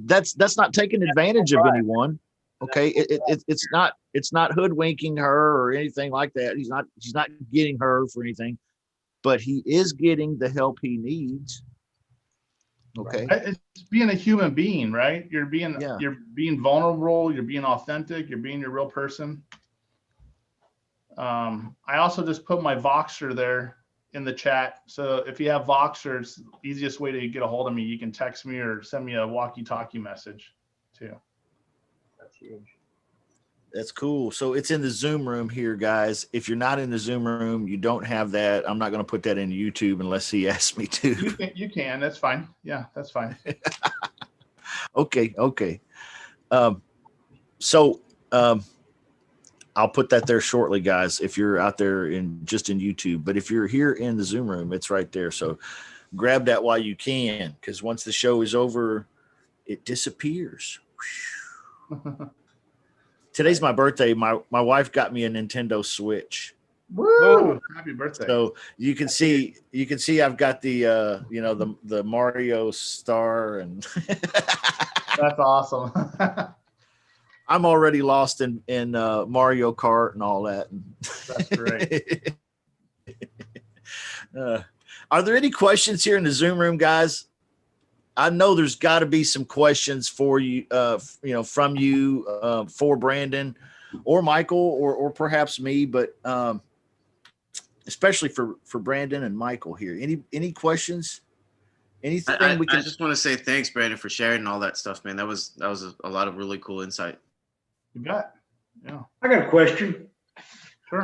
B: that's not taking advantage of anyone, okay? It's not hoodwinking her or anything like that. She's not getting her for anything, but he is getting the help he needs. Okay,
C: it's being a human being, right? You're being vulnerable. You're being authentic. You're being your real person. I also just put my Voxer there in the chat. So if you have Voxer, it's the easiest way to get a hold of me. You can text me or send me a walkie-talkie message too.
A: That's huge.
B: That's cool. So it's in the Zoom room here, guys. If you're not in the Zoom room, you don't have that. I'm not going to put that in YouTube unless he asks me to.
C: You can. That's fine. Yeah, that's fine.
B: Okay. I'll put that there shortly, guys, if you're out there in YouTube. But if you're here in the Zoom room, it's right there. So grab that while you can, because once the show is over, it disappears. Today's my birthday. My wife got me a Nintendo Switch.
C: Woo! Happy birthday.
B: So you can see I've got the the Mario star, and
C: that's awesome.
B: I'm already lost in Mario Kart and all that.
C: That's great.
B: Are there any questions here in the Zoom room, guys? I know there's got to be some questions for you, from you for Brandon or Michael or perhaps me, but especially for Brandon and Michael here. Any questions? Anything we can?
D: I just want to say thanks, Brandon, for sharing all that stuff, man. That was a lot of really cool insight.
C: You bet. Yeah.
J: I got a question.
C: Sure.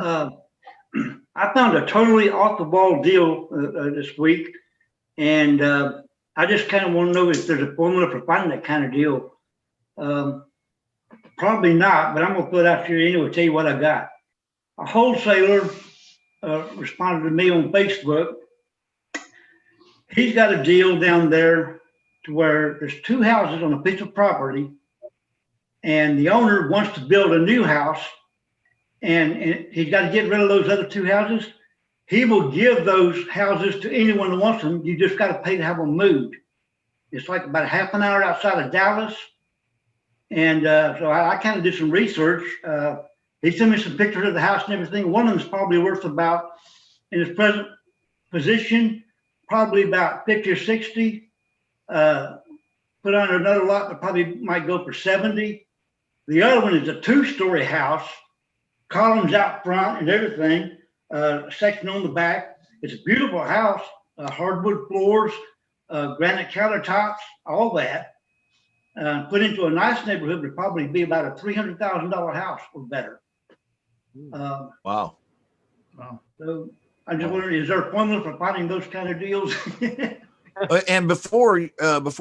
J: I found a totally off the wall deal this week, and I just kind of want to know if there's a formula for finding that kind of deal. Probably not, but I'm going to put it out here anyway, tell you what I got. A wholesaler responded to me on Facebook. He's got a deal down there to where there's 2 houses on a piece of property, and the owner wants to build a new house, and he's got to get rid of those other 2 houses. He will give those houses to anyone who wants them. You just got to pay to have them moved. It's like about a half an hour outside of Dallas. And so I kind of did some research. He sent me some pictures of the house and everything. One of them is probably worth about, in its present position, probably about 50 or 60. Put on another lot that probably might go for 70. The other one is a 2-story house, columns out front and everything. Section on the back. It's a beautiful house, hardwood floors, granite countertops, all that. Put into a nice neighborhood would probably be about a $300,000 house or better.
B: Wow.
J: So I'm just wondering, is there a formula for finding those kind of deals?
B: And before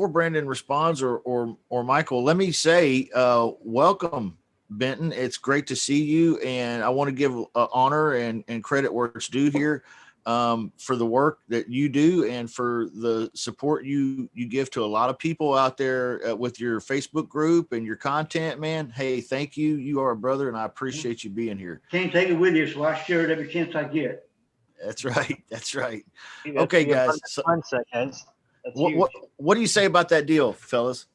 B: Brandon responds or Michael, let me say welcome, Benton. It's great to see you, and I want to give honor and credit where it's due here for the work that you do and for the support you give to a lot of people out there with your Facebook group and your content, man. Hey, thank you. You are a brother, and I appreciate you being here.
J: Can't take it with you, so I share it every chance I get.
B: That's right. That's right. Okay, guys. So,
A: mindset, guys.
B: What do you say about that deal, fellas?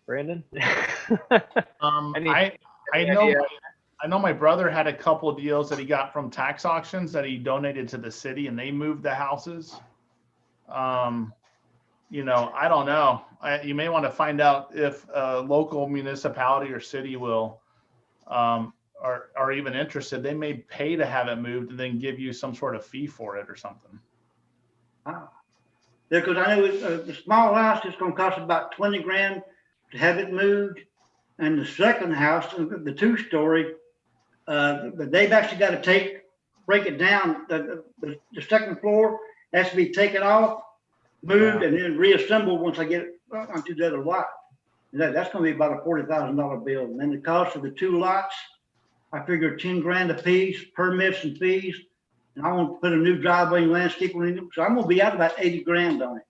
A: Brandon?
C: I know my brother had a couple of deals that he got from tax auctions that he donated to the city, and they moved the houses. I don't know. You may want to find out if a local municipality or city will are even interested. They may pay to have it moved and then give you some sort of fee for it or something.
J: Wow. Yeah, because I know the small house is going to cost about 20 grand to have it moved, and the second house, the 2-story, they've actually got to break it down. The second floor has to be taken off, moved, and then reassembled once I get it onto the other lot. That's gonna be about a $40,000 bill. And then the cost of the 2 lots, I figure 10 grand a piece, permits and fees. And I want to put a new driveway and landscaping in it. So I'm gonna be out about 80 grand on it.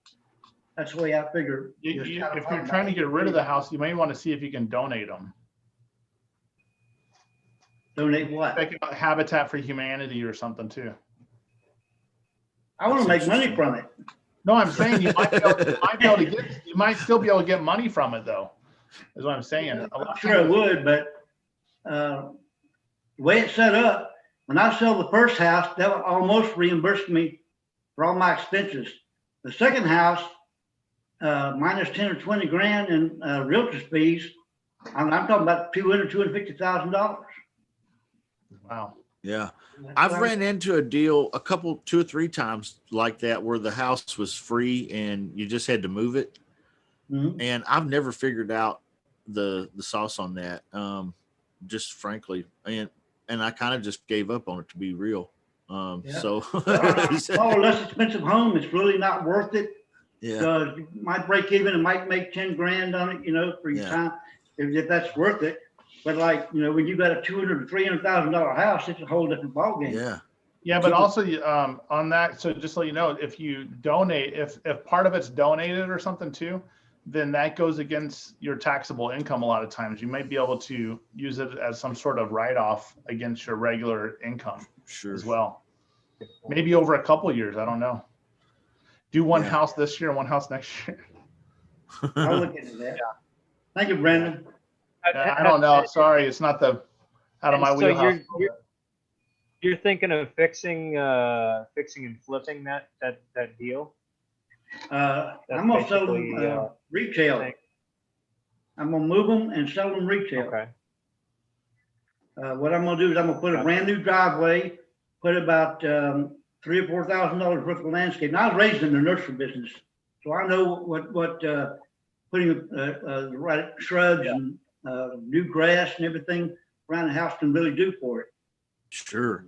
J: That's the way I figure.
C: If you're trying to get rid of the house, you may want to see if you can donate them.
J: Donate what?
C: Like Habitat for Humanity or something too.
J: I want to make money from it.
C: No, I'm saying you might you might still be able to get money from it though, is what I'm saying.
J: I'm sure I would, but the way it's set up, when I sell the first house, that would almost reimburse me for all my expenses. The second house, minus 10 or 20 grand in realtor's fees, I'm talking about $250,000.
C: Wow.
B: Yeah. I've ran into a deal a couple, 2 or 3 times like that where the house was free and you just had to move it.
J: Mhm.
B: And I've never figured out the sauce on that. Just frankly, and I kind of just gave up on it, to be real.
J: Yeah.
B: So
J: Or less expensive home, it's really not worth it.
B: yeah,
J: You might break even and might make 10 grand on it, for your
B: Yeah.
J: time, if that's worth it. But like, when you got a $200,000 to $300,000 house, it's a whole different ballgame.
B: yeah,
C: Yeah, but also on that, so just so you know, if you donate, if part of it's donated or something too, then that goes against your taxable income a lot of times. You might be able to use it as some sort of write-off against your regular income
B: sure.
C: as well. Maybe over a couple of years, I don't know. Do one
B: Yeah.
C: house this year and one house next year.
J: I'll look into that. Thank you, Brandon.
C: I don't know. Sorry, it's not out of my
A: So
C: wheelhouse.
A: you're thinking of fixing and flipping that deal?
J: I'm
A: That's
J: gonna sell
A: basically,
J: them retail.
A: thing.
J: I'm gonna move them and sell them retail.
A: Okay.
J: What I'm gonna do is I'm gonna put a brand new driveway, put about $3,000 or $4,000 worth of landscape. Now I was raised in the nursery business, so I know what putting the right shrubs and new grass and everything around the house can really do for it.
B: Sure.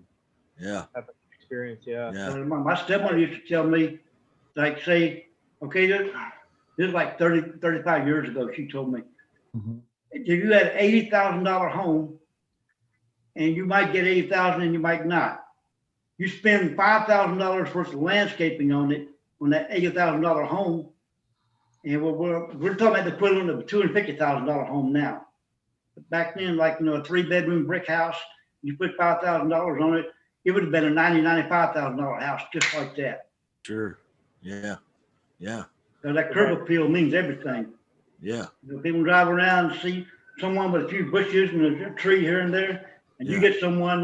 B: Yeah.
A: Have experience, yeah.
B: Yeah.
J: My stepmother used to tell me, like, say, okay, this is like 35 years ago. She told me, if you had an $80,000 home, and you might get 80,000 and you might not. You spend $5,000 worth of landscaping on it, on that $80,000 home, and we're talking about the equivalent of a $250,000 home now. But back then, like, a 3-bedroom brick house, you put $5,000 on it, it would have been a $95,000 house just like that.
B: Sure. Yeah. Yeah.
J: So that curb appeal means everything.
B: Yeah.
J: People drive around and see someone with a few bushes and a tree here and there, and you get someone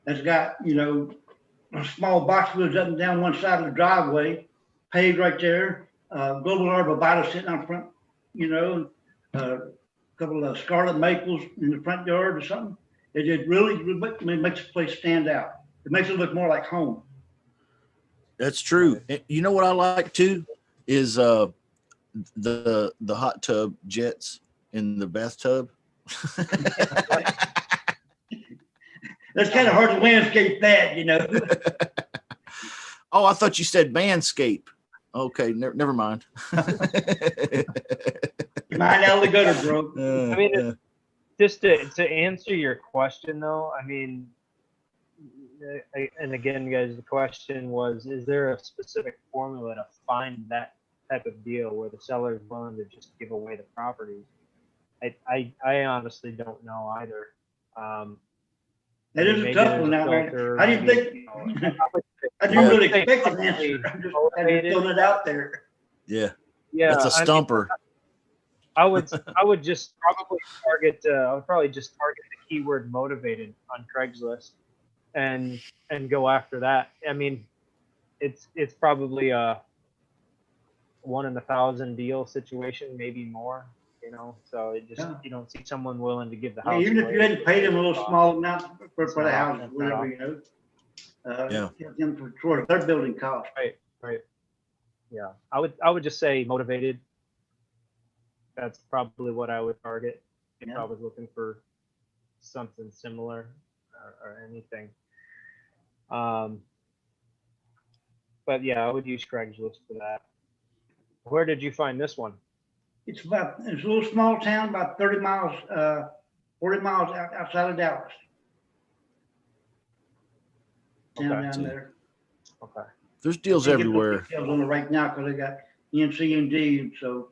J: that's got, a small box wheels up and down one side of the driveway, paved right there, global arborvitae sitting out front, a couple of scarlet maples in the front yard or something. It really makes the place stand out. It makes it look more like home.
B: That's true. And you know what I like too is the hot tub jets in the bathtub.
J: That's kind of hard to landscape that,
B: Oh, I thought you said manscape. Okay, never mind.
J: Mine out of the gutter, bro.
A: I mean, just to answer your question though, I mean, and again, guys, the question was, is there a specific formula to find that type of deal where the seller is willing to just give away the property? I honestly don't know either.
J: That is a tough one now, man. I didn't think, I didn't really expect an answer. I'm just throwing it out there.
B: Yeah.
A: Yeah.
B: That's a stumper.
A: I would just probably target the keyword motivated on Craigslist and go after that. I mean, it's probably a 1 in 1,000 deal situation, maybe more, so it just, you don't see someone willing to give the house
J: Even if
A: away.
J: you had to pay them a little small amount for the house, whatever, give them for their building cost.
A: Right. Yeah. I would just say motivated. That's probably what I would target if I was looking for something similar or anything. But yeah, I would use Craigslist for that. Where did you find this one?
J: it's a little small town, about 30 miles, 40 miles outside of Dallas. Down
A: Okay.
J: down there.
A: Okay.
B: There's deals
J: Can't get those
B: everywhere.
J: details on it right now because I got NC and D, and so.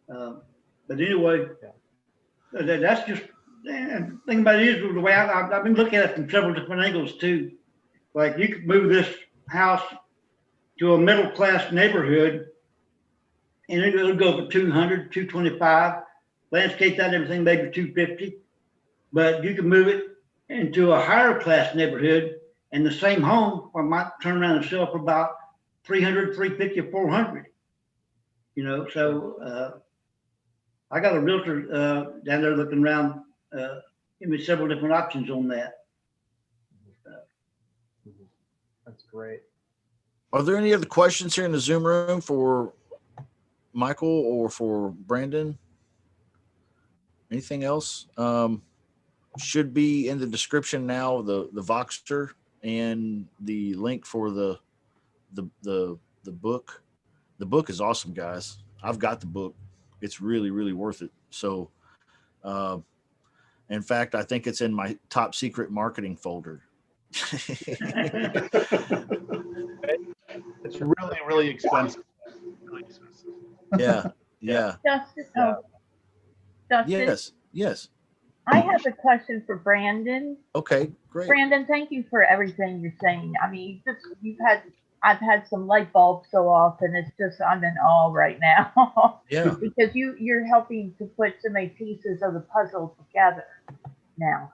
J: But anyway, that's just. And the thing about it is the way I've been looking at it from several different angles too. Like you could move this house to a middle class neighborhood, and it'll go for 200, 225. Landscape that and everything, maybe 250. But you can move it into a higher class neighborhood, and the same home might turn around and sell for about 300, 350, or 400. You know, so I got a realtor down there looking around, give me several different options on that.
A: That's great.
B: Are there any other questions here in the Zoom room for Michael or for Brandon? Anything else? Should be in the description now, the Voxer and the link for the book. The book is awesome, guys. I've got the book. It's really, really worth it. So, in fact, I think it's in my top secret marketing folder.
C: It's really, really expensive. Really expensive.
B: Yeah. Yeah.
K: Justin,
A: Yeah.
K: Justin,
B: Yes.
K: I have a question for Brandon.
B: Okay, great.
K: Brandon, thank you for everything you're saying. I mean, I've had some light bulbs go off, and it's just I'm in awe right now.
B: Yeah.
K: Because you're helping to put so many pieces of the puzzle together now.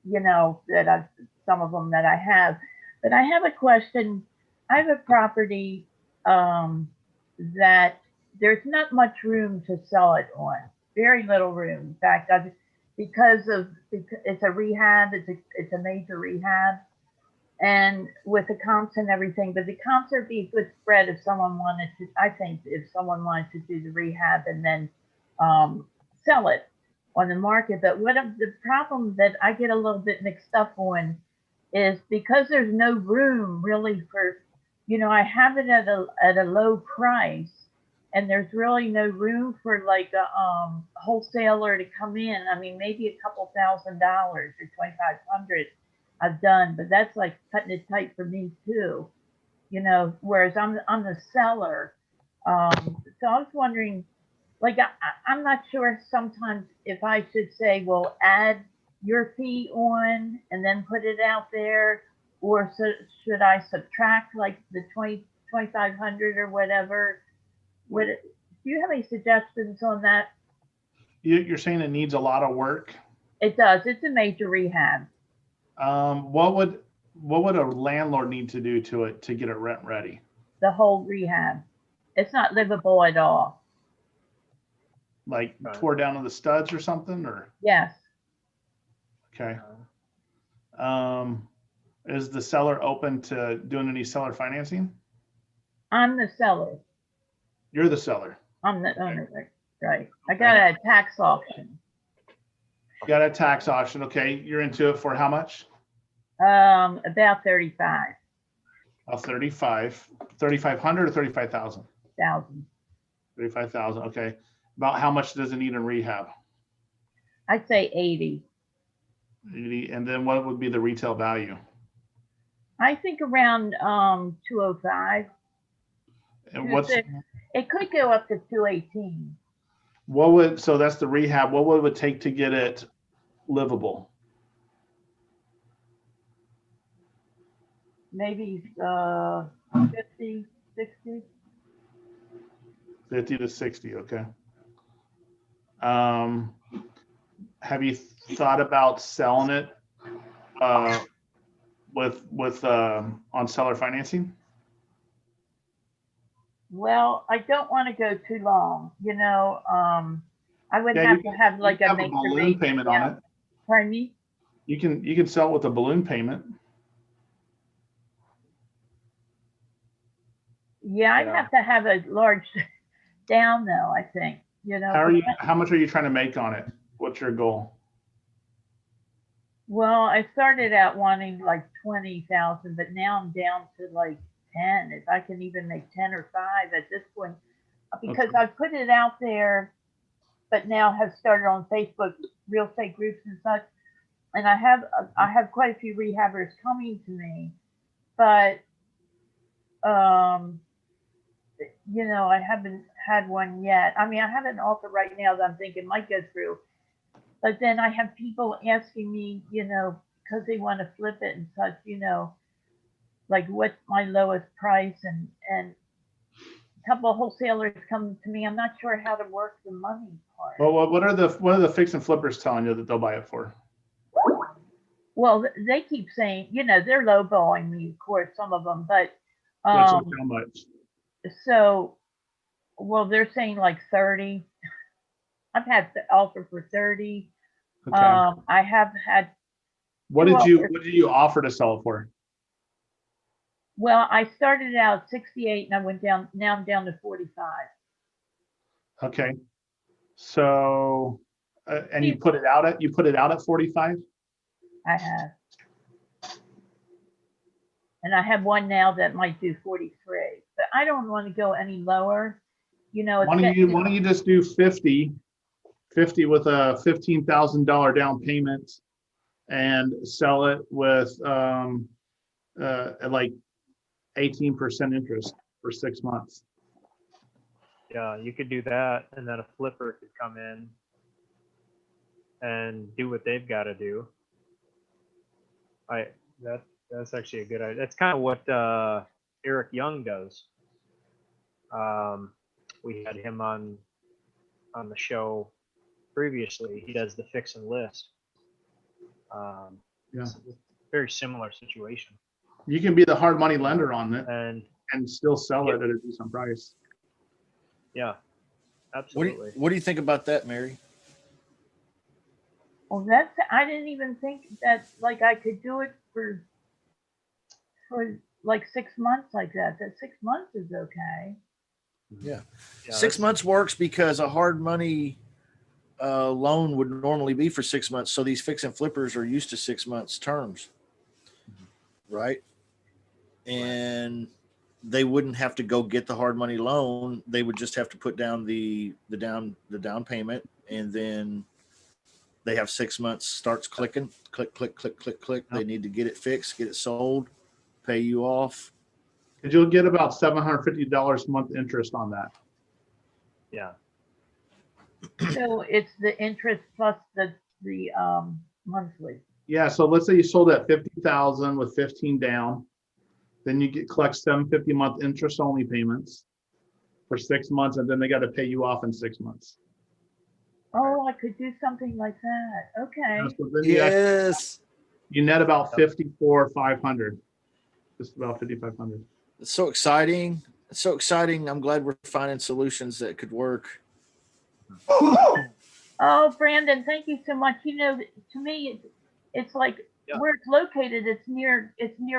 K: You know that some of them that I have, but I have a question. I have a property that there's not much room to sell it on. Very little room. In fact, because it's a rehab. It's a major rehab, and with the comps and everything. But the comps would be a good spread if someone wanted to. I think if someone wanted to do the rehab and then sell it on the market. But the problem that I get a little bit mixed up on is because there's no room really for, I have it at a low price, and there's really no room for like a wholesaler to come in. I mean, maybe a couple $1,000 or 2,500 I've done, but that's like cutting it tight for me too. Whereas I'm the seller. So I was wondering, like, I'm not sure sometimes if I should say, well, add your fee on and then put it out there, or should I subtract like the 2,500 or whatever? Do you have any suggestions on that?
C: You're saying it needs a lot of work?
K: It does. It's a major rehab.
C: What would a landlord need to do to it to get it rent ready?
K: The whole rehab. It's not livable at all.
C: Like tore down to the studs or something, or?
K: Yes.
C: Okay. Is the seller open to doing any seller financing?
K: I'm the seller.
C: You're the seller.
K: I'm the owner, right? I got a tax auction.
C: Got a tax auction. Okay. You're into it for how much?
K: About 35.
C: 3,500 or 35,000?
K: 1,000.
C: 35,000. Okay. About how much does it need in rehab?
K: I'd say 80.
C: 80. And then what would be the retail value?
K: I think around 205.
C: And
K: it could go up to 218.
C: So that's the rehab. What would it take to get it livable?
K: Maybe 50, 60.
C: 50 to 60. Okay. Have you thought about selling it with on seller financing?
K: Well, I don't want to go too long. I would have to have like a
C: balloon payment on it.
K: Pardon me?
C: You can sell it with a balloon payment.
K: Yeah, I'd have to have a large down though, I think.
C: How much are you trying to make on it? What's your goal?
K: Well, I started out wanting like 20,000, but now I'm down to like 10. If I can even make 10 or 5 at this point, because I put it out there but now have started on Facebook real estate groups and such. And I have quite a few rehabbers coming to me, but you know, I haven't had one yet. I mean, I have an offer right now that I'm thinking might go through, but then I have people asking me, you know, because they want to flip it and such, you know, like what's my lowest price, and a couple of wholesalers come to me. I'm not sure how to work the money part.
C: Well, what are the fix and flippers telling you that they'll buy it for?
K: Well, they keep saying, you know, they're lowballing me, of course, some of them, but
C: How much?
K: so, well, they're saying like 30. I've had the offer for 30.
C: Okay.
K: I have had.
C: What did you offer to sell it for?
K: Well, I started out 68 and I went down. Now I'm down to 45.
C: Okay. So, and you put it out at 45?
K: I have. And I have one now that might do 43, but I don't want to go any lower. You know,
C: Why don't you just do 50 with a $15,000 down payment and sell it with like 18% interest for 6 months?
A: Yeah, you could do that, and then a flipper could come in and do what they've got to do. That's actually a good idea. That's kind of what Eric Young does. We had him on the show previously. He does the fix and list.
C: Yeah,
A: it's a very similar situation.
C: You can be the hard money lender on it
A: and
C: still sell it at a decent price.
A: Yeah, absolutely.
B: What do you think about that, Mary?
K: Well, I didn't even think that like I could do it for like 6 months like that. That 6 months is okay.
B: Yeah, 6 months works because a hard money loan would normally be for 6 months. So these fix and flippers are used to 6 months terms, right? And they wouldn't have to go get the hard money loan. They would just have to put down the down payment, and then they have 6 months starts clicking, click, click, click, click, click. They need to get it fixed, get it sold, pay you off.
C: And you'll get about $750 a month interest on that.
A: Yeah.
K: So it's the interest plus the monthly.
C: Yeah. So let's say you sold at 50,000 with 15 down, then you collect $750 a month interest only payments for 6 months, and then they got to pay you off in 6 months.
K: Oh, I could do something like that. Okay.
C: Yeah, so then you net about 54,500, just about 5,500.
B: It's so exciting. It's so exciting. I'm glad we're finding solutions that could work.
K: Oh, Brandon, thank you so much. You know, to me, it's like where it's located. It's near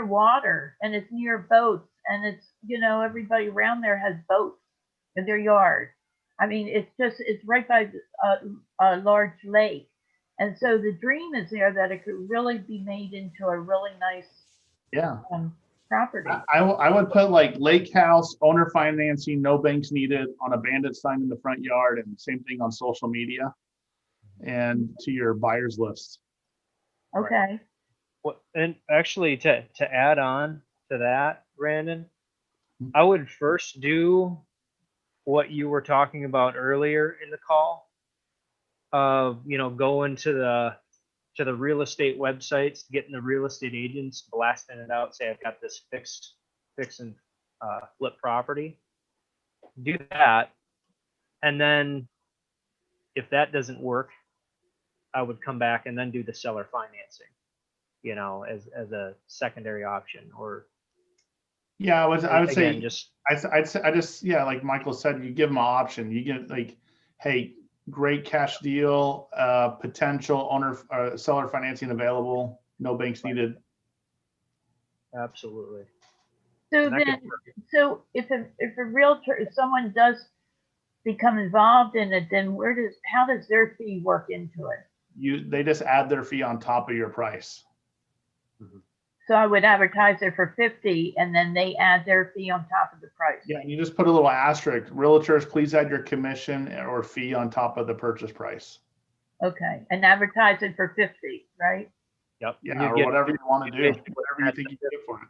K: water, and it's near boats, and it's, you know, everybody around there has boats in their yard. I mean, it's right by a large lake, and so the dream is there that it could really be made into a really nice property.
C: I would put like lake house, owner financing, no banks needed on a bandit sign in the front yard, and same thing on social media and to your buyers list.
K: Okay.
A: Right. Well, and actually to add on to that, Brandon, I would first do what you were talking about earlier in the call of, you know, going to the real estate websites, getting the real estate agents, blasting it out, say I've got this fix and flip property. Do that, and then if that doesn't work, I would come back and then do the seller financing, you know, as a secondary option. Or
C: yeah, I would say
A: just
C: like Michael said, you give them an option. You get like, hey, great cash deal, potential owner seller financing available, no banks needed.
A: Absolutely.
K: So then, so if a realtor, if someone does become involved in it, then how does their fee work into it?
C: They just add their fee on top of your price.
K: So So I would advertise it for 50 and then they add their fee on top of the price.
C: Yeah, and you just put a little asterisk. Realtors, please add your commission or fee on top of the purchase price.
K: Okay, and advertise it for 50, right?
A: Yep.
C: Yeah, or whatever you want to do, whatever you think you can get for it.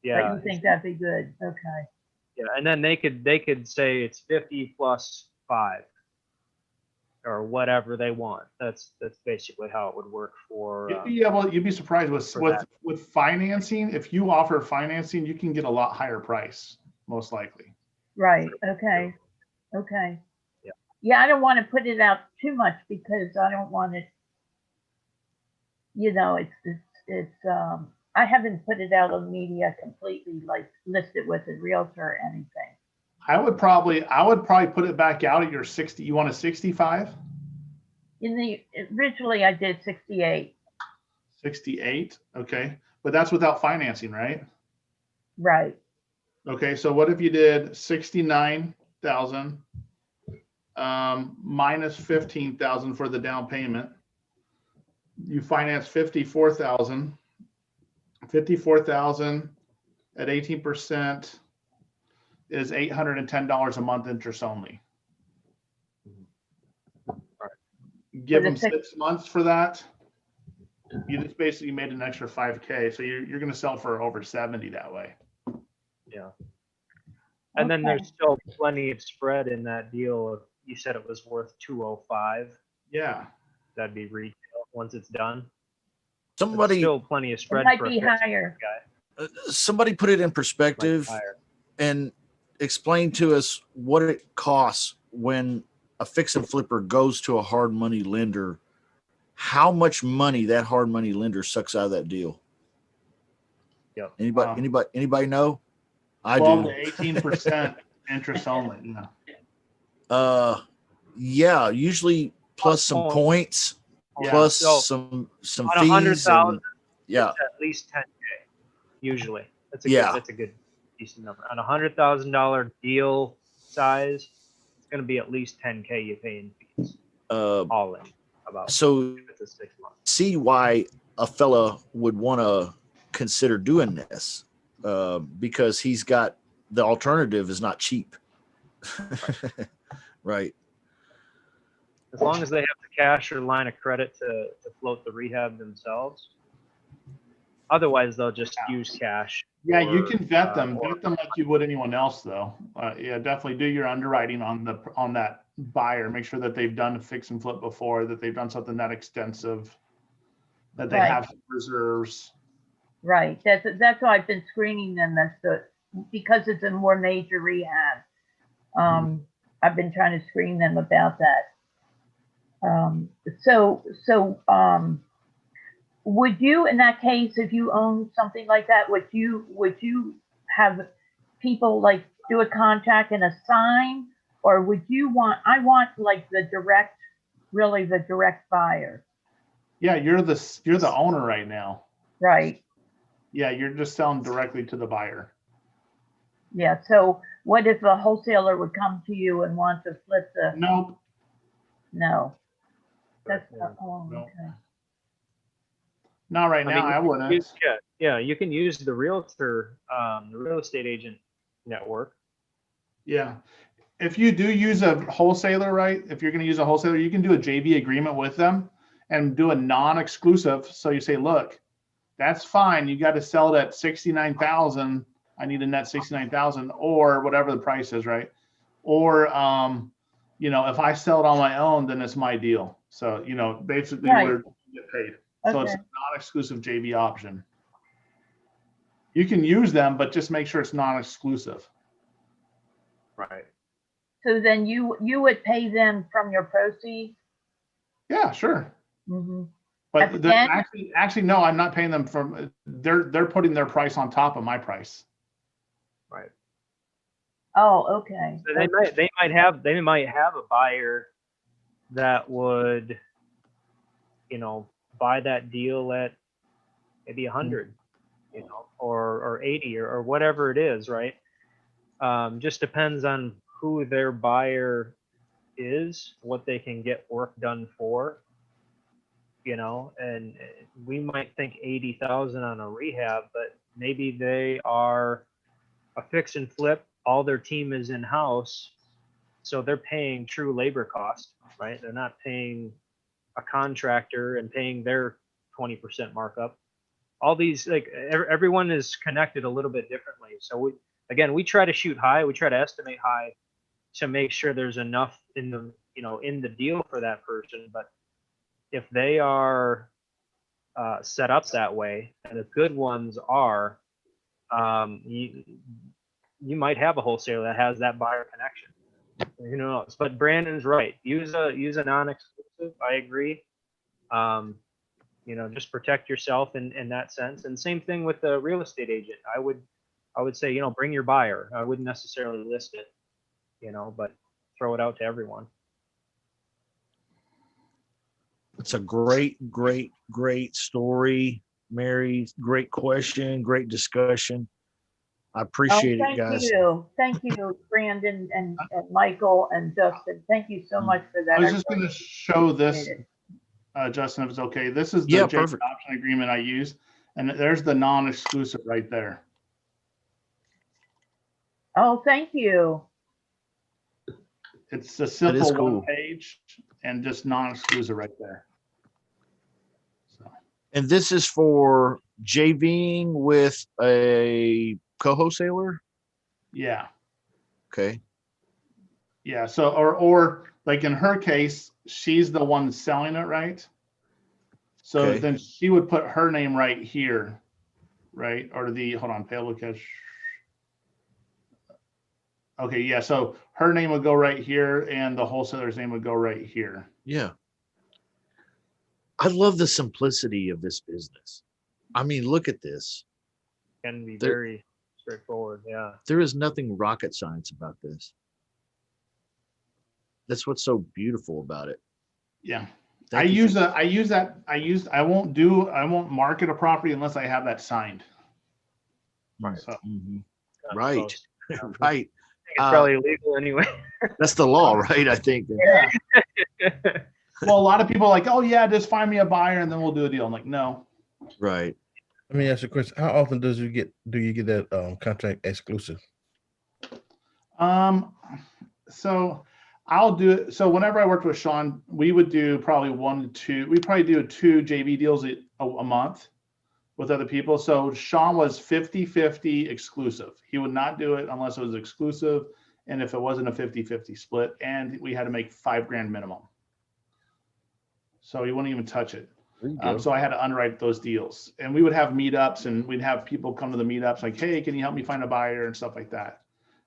A: Yeah.
K: But you think that'd be good, okay.
A: Yeah, and then they could say it's 50 plus 5 or whatever they want. That's basically how it would work for.
C: You'd be surprised
A: for
C: with financing. If you offer financing, you can get a lot higher price, most likely.
K: Right, okay, okay.
A: Yeah.
K: Yeah, I don't want to put it out too much because I don't want it, you know, I haven't put it out on media completely, like listed with a realtor or anything.
C: I would probably put it back out at your 60. You want a 65?
K: Originally I did 68.
C: 68, okay. But that's without financing, right?
K: Right.
C: Okay, so what if you did 69,000 minus 15,000 for the down payment? You finance 54,000. 54,000 at 18% is $810 a month interest only. Give them 6 months for that. You just basically made an extra 5K. So you're going to sell for over 70 that way.
A: Yeah. And then there's still plenty of spread in that deal. If you said it was worth 205.
C: Yeah.
A: That'd be retail once it's done.
B: Somebody
A: still plenty of spread.
K: It might be higher.
B: Somebody put it in perspective and explain to us what it costs when a fix and flipper goes to a hard money lender, how much money that hard money lender sucks out of that deal.
A: Yep.
B: Anybody know? I
C: 12
B: do.
C: to 18% interest only.
B: Yeah, usually plus some points, plus some
A: on
B: fees.
A: 100,000,
B: yeah,
A: it's at least 10K. Usually, that's a good decent number. On $100,000 deal size, it's going to be at least 10K you pay in fees. All in about.
B: So
A: 6 months.
B: See why a fella would want to consider doing this, because he's got the alternative is not cheap. Right.
A: As long as they have the cash or line of credit to float the rehab themselves. Otherwise, they'll just use cash.
C: Yeah, you can vet them like you would anyone else, though. Yeah, definitely do your underwriting on that buyer. Make sure that they've done a fix and flip before, that they've done something that extensive, that they have some reserves.
K: Right. That's why I've been screening them because it's a more major rehab. I've been trying to screen them about that. Would you, in that case, if you own something like that, would you have people like do a contract and assign, or would you I want like the direct buyer?
C: Yeah, you're the owner right now.
K: Right.
C: Yeah, you're just selling directly to the buyer.
K: Yeah. So what if a wholesaler would come to you and want to flip the?
C: Nope.
K: No. That's
C: nope.
K: Okay.
C: Not right now. I wouldn't.
A: Yeah, you can use the realtor, the real estate agent network.
C: Yeah. If you do use a wholesaler, right? If you're going to use a wholesaler, you can do a JV agreement with them and do a non-exclusive. So you say, look, that's fine. You got to sell it at 69,000. I need a net 69,000 or whatever the price is, right? Or, if I sell it on my own, then it's my deal. So, basically we're get paid. So it's a non-exclusive JV option. You can use them, but just make sure it's non-exclusive.
A: Right.
K: So then you would pay them from your proceeds?
C: Yeah, sure.
K: Mm-hmm.
C: But actually, no, I'm not paying them from. They're putting their price on top of my price.
A: Right.
K: Oh, okay.
A: So they might have a buyer that would, buy that deal at maybe 100, or 80 or whatever it is, right? Just depends on who their buyer is, what they can get work done for. you know, and we might think 80,000 on a rehab, but maybe they are a fix and flip. All their team is in house, so they're paying true labor cost, right? They're not paying a contractor and paying their 20% markup. All these, like, everyone is connected a little bit differently. So we try to shoot high. We try to estimate high to make sure there's enough in the, you know, in the deal for that person. But if they are set up that way, and the good ones are, you might have a wholesaler that has that buyer connection. Who knows? But Brandon's right. Use a non-exclusive. I agree. You know, just protect yourself in that sense. And same thing with the real estate agent. I would say, you know, bring your buyer. I wouldn't necessarily list it, you know, but throw it out to everyone.
B: It's a great story, Mary. Great question, great discussion. I appreciate it, guys.
K: Thank you, Brandon and Michael and Justin. Thank you so much for that.
C: I was just going to show this, Justin, if it's okay. This is the JV option agreement I use, and there's the non-exclusive right there.
K: Oh, thank you.
C: It's a simple one page and just non-exclusive right there. So.
B: And this is for JVing with a co-wholesaler?
C: Yeah.
B: Okay.
C: Yeah. So, or like in her case, she's the one selling it, right? So then she would put her name right here, right? Or hold on, payable cash. Okay, yeah. So her name would go right here, and the wholesaler's name would go right here.
B: Yeah. I love the simplicity of this business. I mean, look at this.
A: Can be very straightforward. Yeah.
B: There is nothing rocket science about this. That's what's so beautiful about it.
C: Yeah. I won't market a property unless I have that signed.
A: Right.
C: So.
B: Right. Right.
A: It's probably illegal anyway.
B: That's the law, right? I think.
C: Yeah. Well, a lot of people are like, oh yeah, just find me a buyer and then we'll do a deal. I'm like, no.
B: Right.
I: Let me ask you a question. How often do you get that contract exclusive?
C: So I'll do it. So whenever I worked with Sean, we would do probably we'd probably do 2 JV deals a month with other people. So Sean was 50-50 exclusive. He would not do it unless it was exclusive. And if it wasn't a 50-50 split, and we had to make $5,000 minimum. So he wouldn't even touch it. So I had to underwrite those deals, and we would have meetups, and we'd have people come to the meetups like, hey, can you help me find a buyer and stuff like that.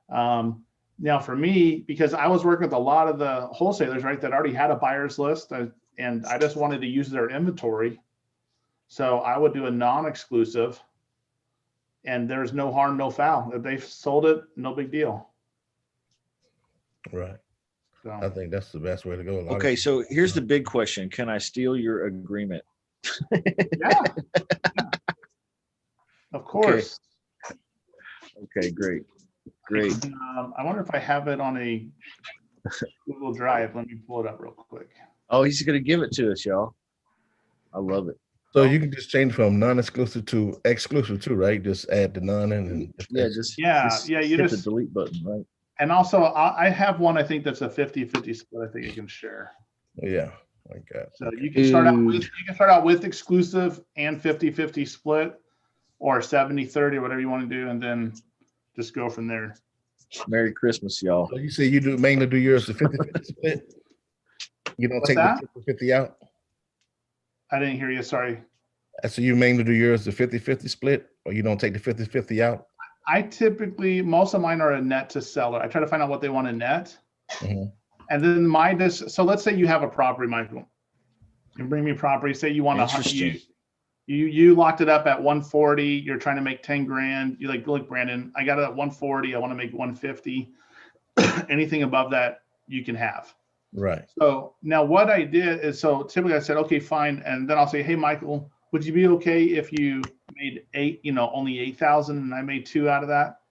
C: Now for me, because I was working with a lot of the wholesalers, right, that already had a buyer's list, and I just wanted to use their inventory. So I would do a non-exclusive, and there's no harm, no foul. If they've sold it, no big deal.
I: Right.
C: So.
I: I think that's the best way to go.
B: Okay, so here's the big question. Can I steal your agreement?
C: Yeah. Of course.
B: Okay, great. Great.
C: I wonder if I have it on a Google Drive. Let me pull it up real quick.
B: Oh, he's going to give it to us, y'all. I love it.
I: So you can just change from non-exclusive to exclusive too, right? Just add the non and
B: you
C: hit
B: the delete button, right?
C: And also, I have one. I think that's a 50-50 split. I think you can share.
I: Yeah, like that.
C: So you can start out with exclusive and 50-50 split, or 70-30, whatever you want to do, and then just go from there.
B: Merry Christmas, y'all.
I: So you say you mainly do yours the 50-50 split. You don't take the 50 out.
C: I didn't hear you. Sorry.
I: So you mainly do yours the 50-50 split, or you don't take the 50-50 out?
C: I typically, most of mine are a net to seller. I try to find out what they want to net.
I: Mm-hmm.
C: And then so let's say you have a property, Michael. You bring me property. Say you want you locked it up at 140. You're trying to make 10 grand. You're like, look, Brandon, I got it at 140. I want to make 150. Anything above that you can have.
I: Right.
C: So now what I did is, so typically I said, okay, fine. And then I'll say, hey, Michael, would you be okay if you made only 8,000 and I made 2 out of that?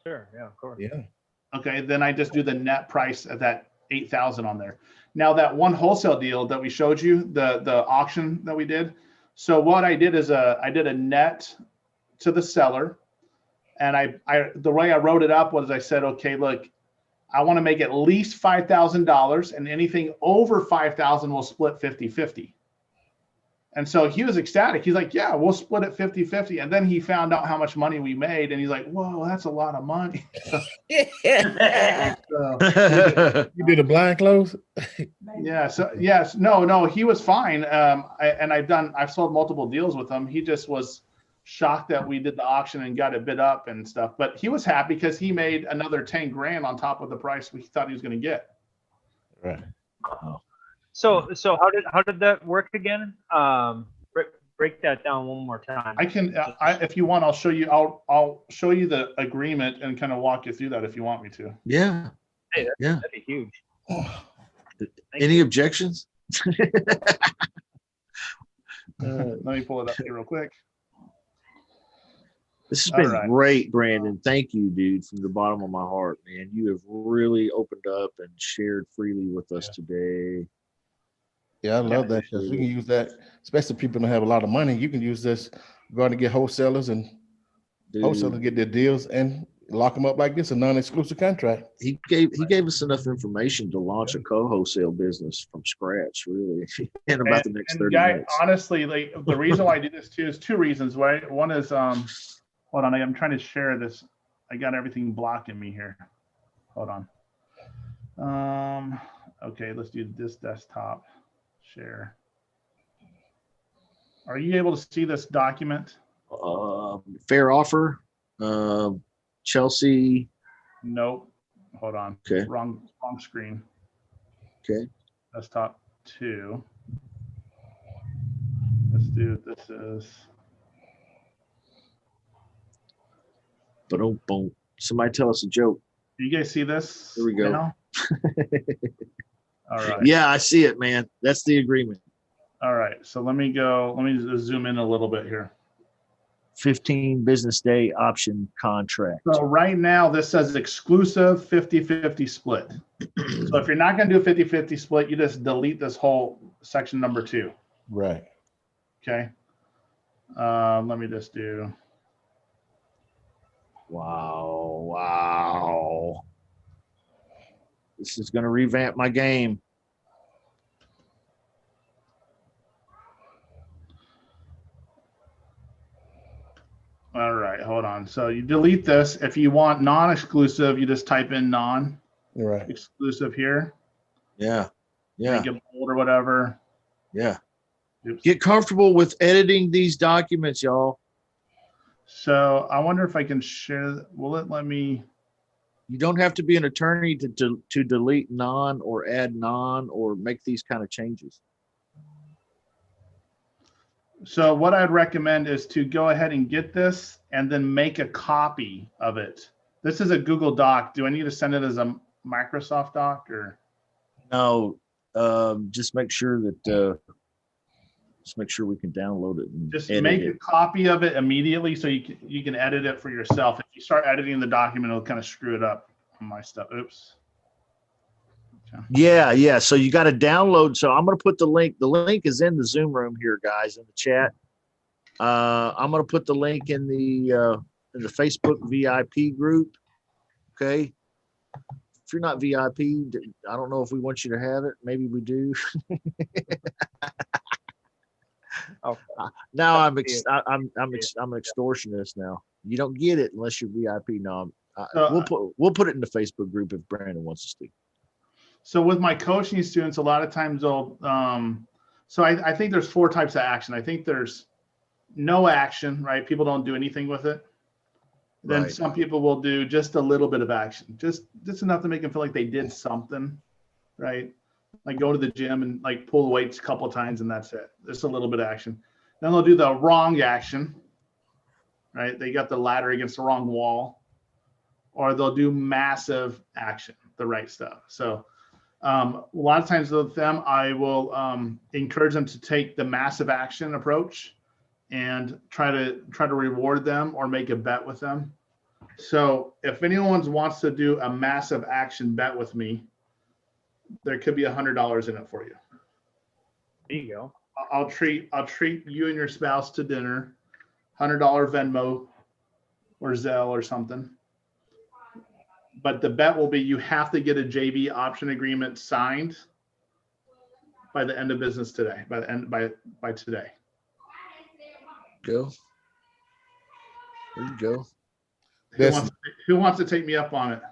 A: Sure. Yeah, of course.
I: Yeah.
C: Okay. Then I just do the net price at that 8,000 on there. Now that one wholesale deal that we showed you, the auction that we did. So what I did is I did a net to the seller, and the way I wrote it up was I said, okay, look, I want to make at least $5,000, and anything over 5,000 we'll split 50-50. And so he was ecstatic. He's like, yeah, we'll split it 50-50. And then he found out how much money we made, and he's like, whoa, that's a lot of money.
I: You did a blind close?
C: Yeah. So yes, no, he was fine. I've sold multiple deals with him. He just was shocked that we did the auction and got it bid up and stuff. But he was happy because he made another 10 grand on top of the price we thought he was going to get.
I: Right.
A: So how did that work again? Break that down one more time.
C: I can, if you want, I'll show you. I'll show you the agreement and kind of walk you through that if you want me to.
B: Yeah.
A: Hey,
B: Yeah.
A: that'd be huge.
B: Any objections?
C: Let me pull it up here real quick.
B: This has been great, Brandon. Thank you, dude, from the bottom of my heart, man. You have really opened up and shared freely with us today.
I: Yeah, I love that because we can use that, especially people don't have a lot of money. You can use this, go out and get wholesalers, and wholesalers get their deals and lock them up like this, a non-exclusive contract.
B: He gave us enough information to launch a co-wholesale business from scratch, really, in about the next 30 minutes.
C: Honestly, like the reason why I do this too is two reasons. Right? One is hold on, I'm trying to share this. I got everything blocking me here. Hold on. Okay, let's do this desktop share. Are you able to see this document?
B: Fair offer. Chelsea.
C: Nope. Hold on.
B: Okay.
C: Wrong screen.
B: Okay.
C: Desktop 2. Let's do this is.
B: Boom. Somebody tell us a joke.
C: Do you guys see this?
B: Here we go.
C: Now? All right.
B: Yeah, I see it, man. That's the agreement.
C: All right. So let me just zoom in a little bit here.
B: 15 business day option contract.
C: So right now this says exclusive 50-50 split. So if you're not going to do a 50-50 split, you just delete this whole section number 2.
I: Right.
C: Okay. Let me just do.
B: Wow. This is going to revamp my game.
C: All right, hold on. So you delete this. If you want non-exclusive, you just type in non.
I: Right.
C: Exclusive here.
B: Yeah.
C: Make it bold or whatever.
B: Yeah.
C: Oops.
B: Get comfortable with editing these documents, y'all.
C: So I wonder if I can share. Will it let me?
B: You don't have to be an attorney to delete non or add non or make these kind of changes.
C: So what I'd recommend is to go ahead and get this and then make a copy of it. This is a Google Doc. Do I need to send it as a Microsoft Doc or?
B: No, just make sure that we can download it. And
C: just make a copy of it immediately so you can edit it for yourself. If you start editing the document, it'll kind of screw it up on my stuff. Oops. Okay.
B: Yeah. So you got to download. So I'm going to put the link. The link is in the Zoom room here, guys, in the chat. I'm going to put the link in the Facebook VIP group. Okay. If you're not VIP, I don't know if we want you to have it. Maybe we do.
A: Oh,
B: now I'm an extortionist now. You don't get it unless you're VIP. No, we'll put it in the Facebook group if Brandon wants us to.
C: So with my coaching students, a lot of times they'll. So I think there's 4 types of action. I think there's no action, right? People don't do anything with it. Then some people will do just a little bit of action, just enough to make them feel like they did something, right? Like go to the gym and like pull the weights a couple of times and that's it. Just a little bit of action. Then they'll do the wrong action, right? They got the ladder against the wrong wall, or they'll do massive action, the right stuff. So a lot of times with them, I will encourage them to take the massive action approach and try to reward them or make a bet with them. So if anyone wants to do a massive action bet with me, there could be $100 in it for you.
A: There you go.
C: I'll treat you and your spouse to dinner, $100 Venmo or Zelle or something. But the bet will be you have to get a JV option agreement signed by the end of business today. By today.
B: Go. There you go.
C: Who wants to take me up on it?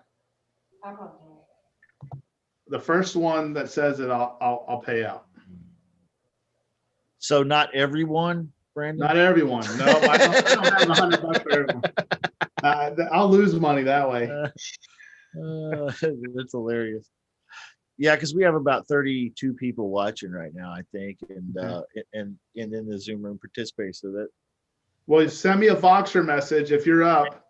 C: The first one that says it, I'll pay out.
B: So not everyone, Brandon?
C: Not everyone. No, I don't have $100 for everyone. I'll lose money that way.
B: That's hilarious. Yeah, because we have about 32 people watching right now, I think, and in the Zoom room participating. So that.
C: Well, send me a Voxer message if you're up.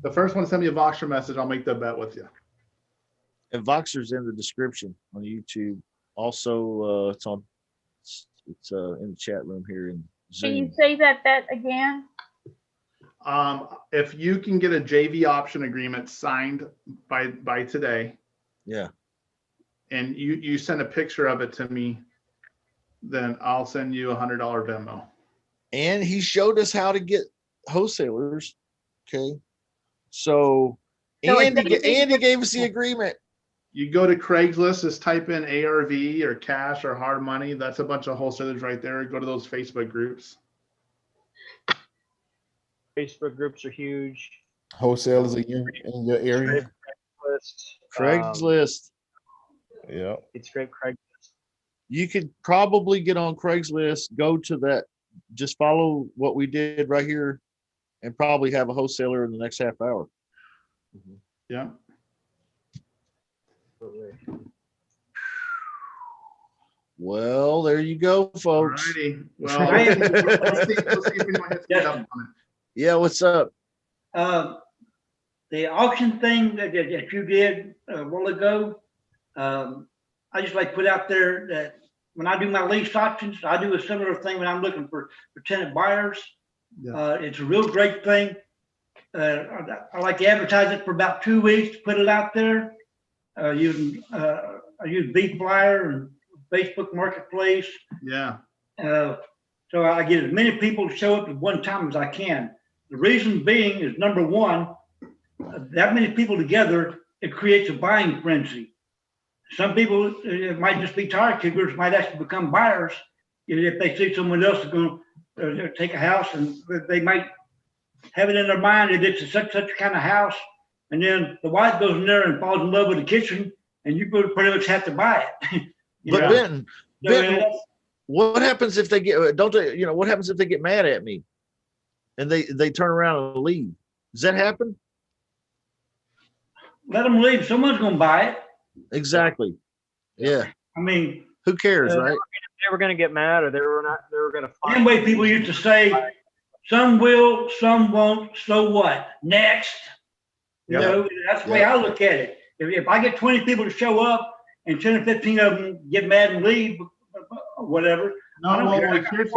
C: The first one, send me a Voxer message. I'll make the bet with you.
B: And Voxer's in the description on YouTube. Also, it's in the chat room here in Zoom.
K: Can you say that again?
C: If you can get a JV option agreement signed by today,
B: yeah,
C: and you send a picture of it to me, then I'll send you $100 Venmo.
B: And he showed us how to get wholesalers. Okay, so Andy gave us the agreement.
C: You go to Craigslist, just type in ARV or cash or hard money. That's a bunch of wholesalers right there. Go to those Facebook groups.
A: Facebook groups are huge.
I: Wholesalers in your area.
B: Craigslist.
I: Yeah.
A: It's great. Craigslist.
B: You could probably get on Craigslist, go to that, just follow what we did right here, and probably have a wholesaler in the next half hour.
C: Yeah.
B: Well, there you go, folks.
C: Alrighty. Well, let's see if we might have to get up on it.
B: Yeah, what's up?
J: The auction thing that you did a while ago, I just like put out there that when I do my lease auctions, I do a similar thing when I'm looking for tenant buyers.
C: Yeah.
J: It's a real great thing. I like to advertise it for about 2 weeks, put it out there. I use Beef Flyer and Facebook Marketplace.
C: Yeah.
J: So I get as many people to show up at one time as I can. The reason being is, number one, that many people together, it creates a buying frenzy. Some people, it might just be tire kickers, might actually become buyers if they see someone else is going to take a house, and they might have it in their mind that it's such a kind of house, and then the wife goes in there and falls in love with the kitchen, and you pretty much have to buy it.
B: But Ben, what happens if they get? What happens if they get mad at me, and they turn around and leave? Does that happen?
J: Let them leave. Someone's going to buy it.
B: Exactly. Yeah.
J: I mean,
B: who cares, right?
A: They were going to get mad, or they were not. They were going to fight.
J: Same way people used to say, some will, some won't. So what? Next. You know, that's the way I look at it. If I get 20 people to show up and 10 or 15 of them get mad and leave, whatever.
C: No, here's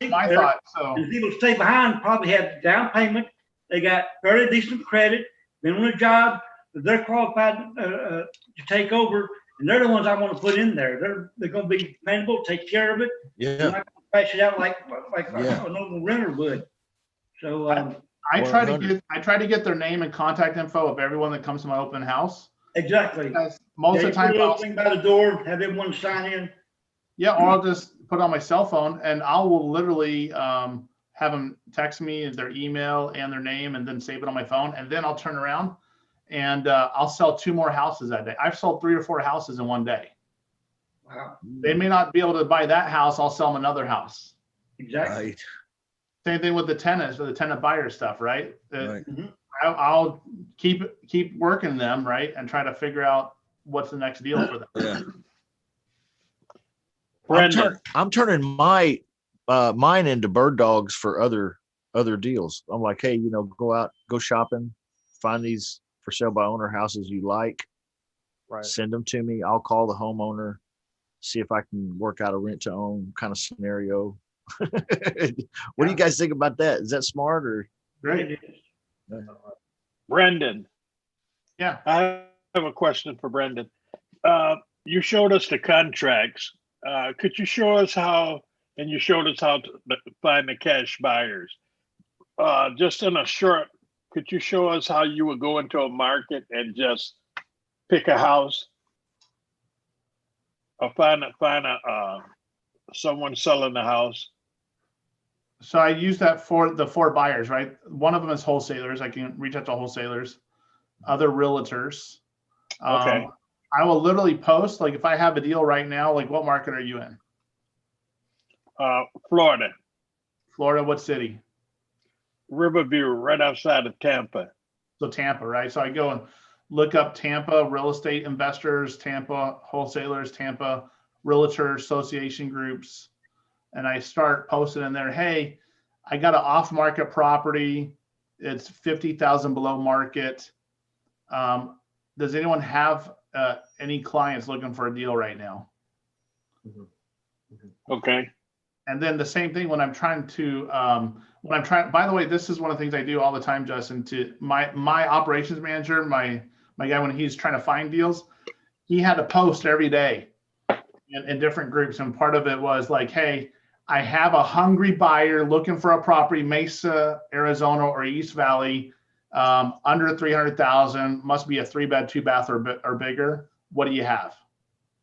C: my thought. So,
J: and people stay behind probably have down payment. They got very decent credit, been on a job, they're qualified to take over, and they're the ones I want to put in there. They're going to be dependable, take care of it.
B: Yeah.
J: They're not going to crash it out like a normal renter would. So
C: I try to get their name and contact info of everyone that comes to my open house.
J: Exactly.
C: Most of the time,
J: I'll thing by the door, have everyone sign in.
C: Yeah, or I'll just put it on my cell phone, and I will literally have them text me their email and their name, and then save it on my phone, and then I'll turn around and I'll sell 2 more houses that day. I've sold 3 or 4 houses in one day.
J: Wow.
C: They may not be able to buy that house. I'll sell them another house.
J: Exactly.
B: Right.
C: Same thing with the tenants, or the tenant buyer stuff, right?
B: Right.
C: I'll keep working them, right, and try to figure out what's the next deal for them.
B: Yeah.
A: Brendan.
B: I'm turning my mine into bird dogs for other deals. I'm like, hey, go shopping, find these for sale by owner houses you like,
A: Right.
B: send them to me. I'll call the homeowner, see if I can work out a rent to own kind of scenario. What do you guys think about that? Is that smart or?
C: Great.
L: Brendan.
C: Yeah.
L: I have a question for Brendan. you showed us the contracts. Could you show us how, and you showed us how to find the cash buyers. Just in a short, could you show us how you would go into a market and just pick a house or find someone selling the house?
C: So I use that for the 4 buyers, right? One of them is wholesalers. I can reach out to wholesalers, other realtors.
L: Okay.
C: I will literally post, like if I have a deal right now, like what market are you in?
L: Florida.
C: Florida, what city?
L: Riverview, right outside of Tampa.
C: So Tampa, right? So I go and look up Tampa real estate investors, Tampa wholesalers, Tampa realtor association groups, and I start posting in there, hey, I got an off-market property. It's 50,000 below market. Does anyone have any clients looking for a deal right now?
L: Okay.
C: And then the same thing when I'm trying to, by the way, this is one of the things I do all the time, Justin, to my operations manager, my guy, when he's trying to find deals, he had to post every day in different groups. And part of it was like, hey, I have a hungry buyer looking for a property, Mesa, Arizona, or East Valley, under 300,000, must be a 3-bed, 2-bath or bigger. What do you have?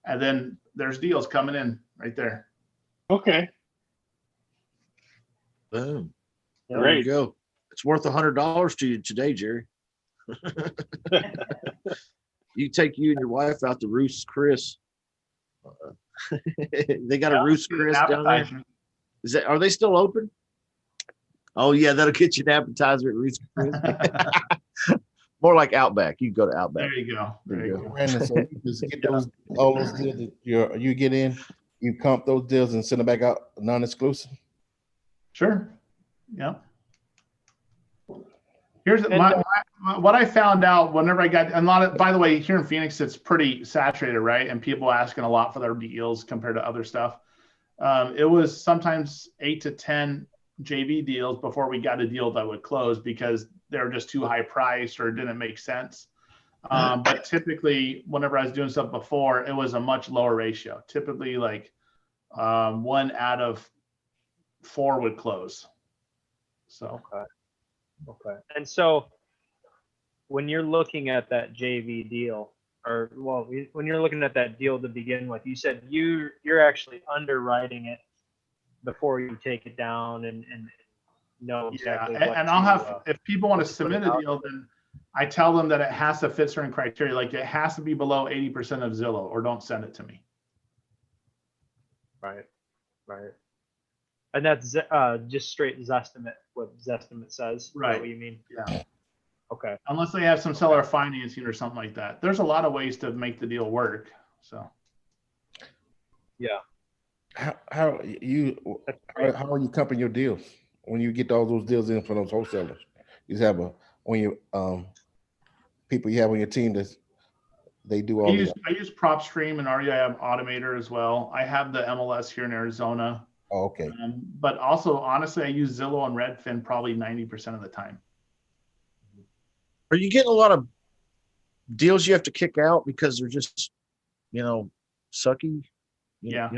C: And then there's deals coming in right there.
L: Okay.
B: Boom. There
L: Great.
B: you go. It's worth $100 to you today, Jerry. You take you and your wife out to Roost Chris. They got a Roost Chris down there. Are they still open? Oh yeah, that'll get you an appetizer at Roost Chris. More like Outback. You can go to Outback.
C: There you go.
I: There you go. Brandon, so you just get all those deals that you get in, you comp those deals and send them back out non-exclusive.
C: Sure. Yeah. Here's what I found out whenever I got a lot of, by the way, here in Phoenix, it's pretty saturated, right? And people asking a lot for their deals compared to other stuff. It was sometimes 8 to 10 JV deals before we got a deal that would close because they were just too high priced or didn't make sense. But typically, whenever I was doing stuff before, it was a much lower ratio. Typically, like 1 out of 4 would close. So.
A: Okay. And so when you're looking at that JV deal, or well, when you're looking at that deal to begin with, you said you're actually underwriting it before you take it down and know exactly.
C: Yeah, and I'll have, if people want to submit a deal, then I tell them that it has to fit certain criteria. Like it has to be below 80% of Zillow, or don't send it to me.
A: Right. And that's just straight Zestimate, what Zestimate says.
C: Right.
A: What you mean?
C: Yeah.
A: Okay.
C: Unless they have some seller financing or something like that. There's a lot of ways to make the deal work. So.
A: Yeah.
I: How are you comping your deals when you get all those deals in from those wholesalers? You just have people you have on your team that they do all.
C: I use PropStream and already I have Automator as well. I have the MLS here in Arizona.
I: Oh, okay.
C: But also, honestly, I use Zillow and Redfin probably 90% of the time.
B: Are you getting a lot of deals you have to kick out because they're just, sucky?
C: Yeah.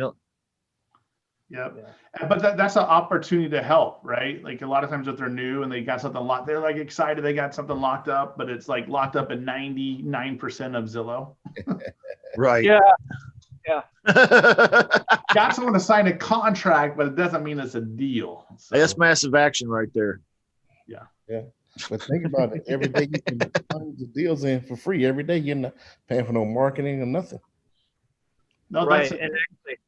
C: But that's an opportunity to help, right? Like a lot of times if they're new and they got something locked, they're like excited they got something locked up, but it's like locked up in 99% of Zillow.
B: Right.
A: Yeah.
C: Got someone to sign a contract, but it doesn't mean it's a deal. So.
B: That's massive action right there.
C: Yeah.
I: But think about it. Every day you can find the deals in for free. Every day you're not paying for no marketing or nothing.
C: No,
A: right. And actually,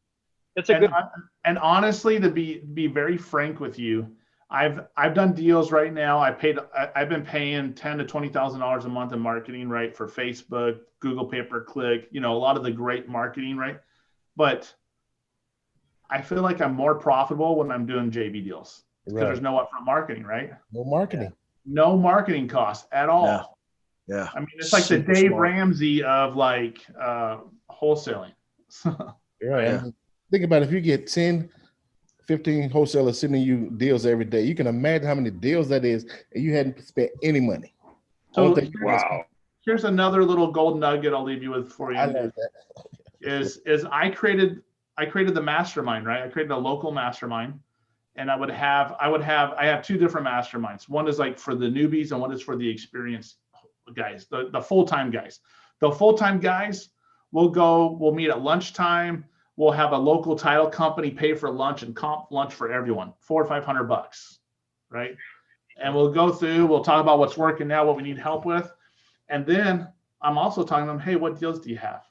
A: that's a good.
C: And honestly, to be very frank with you, I've done deals right now. I've been paying $10,000 to $20,000 a month in marketing, right, for Facebook, Google pay-per-click, a lot of the great marketing, right? But I feel like I'm more profitable when I'm doing JV deals because there's no upfront marketing, right?
I: No marketing.
C: No marketing costs at all.
B: No. Yeah.
C: I mean, it's like the Dave Ramsey of like wholesaling.
I: Right. Yeah. Think about it. If you get 10, 15 wholesalers sending you deals every day, you can imagine how many deals that is, and you hadn't spent any money.
C: So, wow. Here's another little gold nugget I'll leave you with for you.
I: I love that.
C: is I created the mastermind, right? I created a local mastermind, and I have two different masterminds. One is like for the newbies, and one is for the experienced guys, the full-time guys. The full-time guys we'll meet at lunchtime. We'll have a local title company pay for lunch and comp lunch for everyone, $400 or $500, right? And we'll go through, we'll talk about what's working now, what we need help with. And then I'm also talking to them, hey, what deals do you have?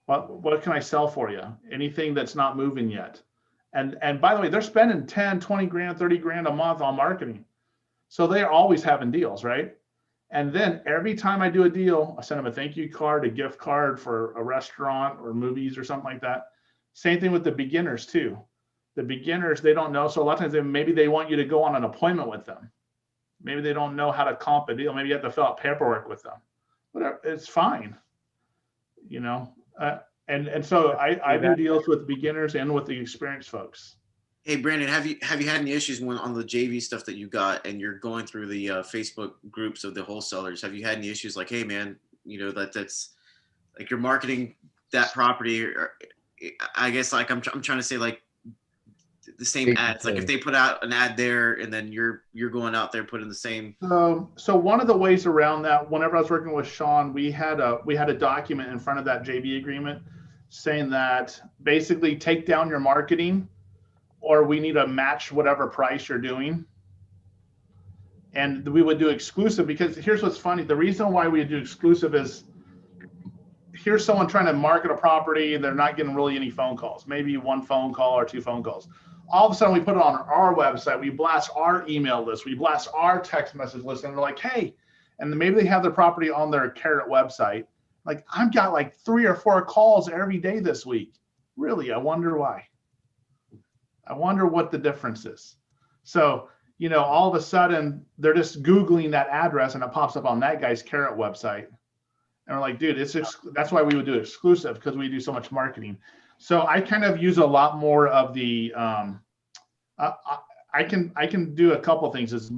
C: What can I sell for you? Anything that's not moving yet? And by the way, they're spending 10, 20 grand, 30 grand a month on marketing. So they're always having deals, right? And then every time I do a deal, I send them a thank you card, a gift card for a restaurant or movies or something like that. Same thing with the beginners too. The beginners, they don't know. So a lot of times maybe they want you to go on an appointment with them. Maybe they don't know how to comp a deal. Maybe you have to fill out paperwork with them. Whatever, it's fine. You know, and so I do deals with beginners and with the experienced folks.
D: Hey Brandon, have you had any issues when on the JV stuff that you got and you're going through the Facebook groups of the wholesalers? Have you had any issues like, hey man, you know that's like you're marketing that property, or I guess like I'm trying to say like the same ads. Like if they put out an ad there and then you're going out there putting the same.
C: So one of the ways around that, whenever I was working with Sean, we had a document in front of that JV agreement saying that basically take down your marketing, or we need to match whatever price you're doing. And we would do exclusive, because here's what's funny. The reason why we do exclusive is here's someone trying to market a property and they're not getting really any phone calls, maybe one phone call or two phone calls. All of a sudden we put it on our website, we blast our email list, we blast our text message list, and they're like, hey, and then maybe they have their property on their Carrot website. Like, I've got like 3 or 4 calls every day this week. Really, I wonder why. I wonder what the difference is. So, you know, all of a sudden they're just Googling that address and it pops up on that guy's Carrot website. And we're like, dude, that's why we would do exclusive, because we do so much marketing. So I kind of use a lot more of the, I can do a couple of things. Is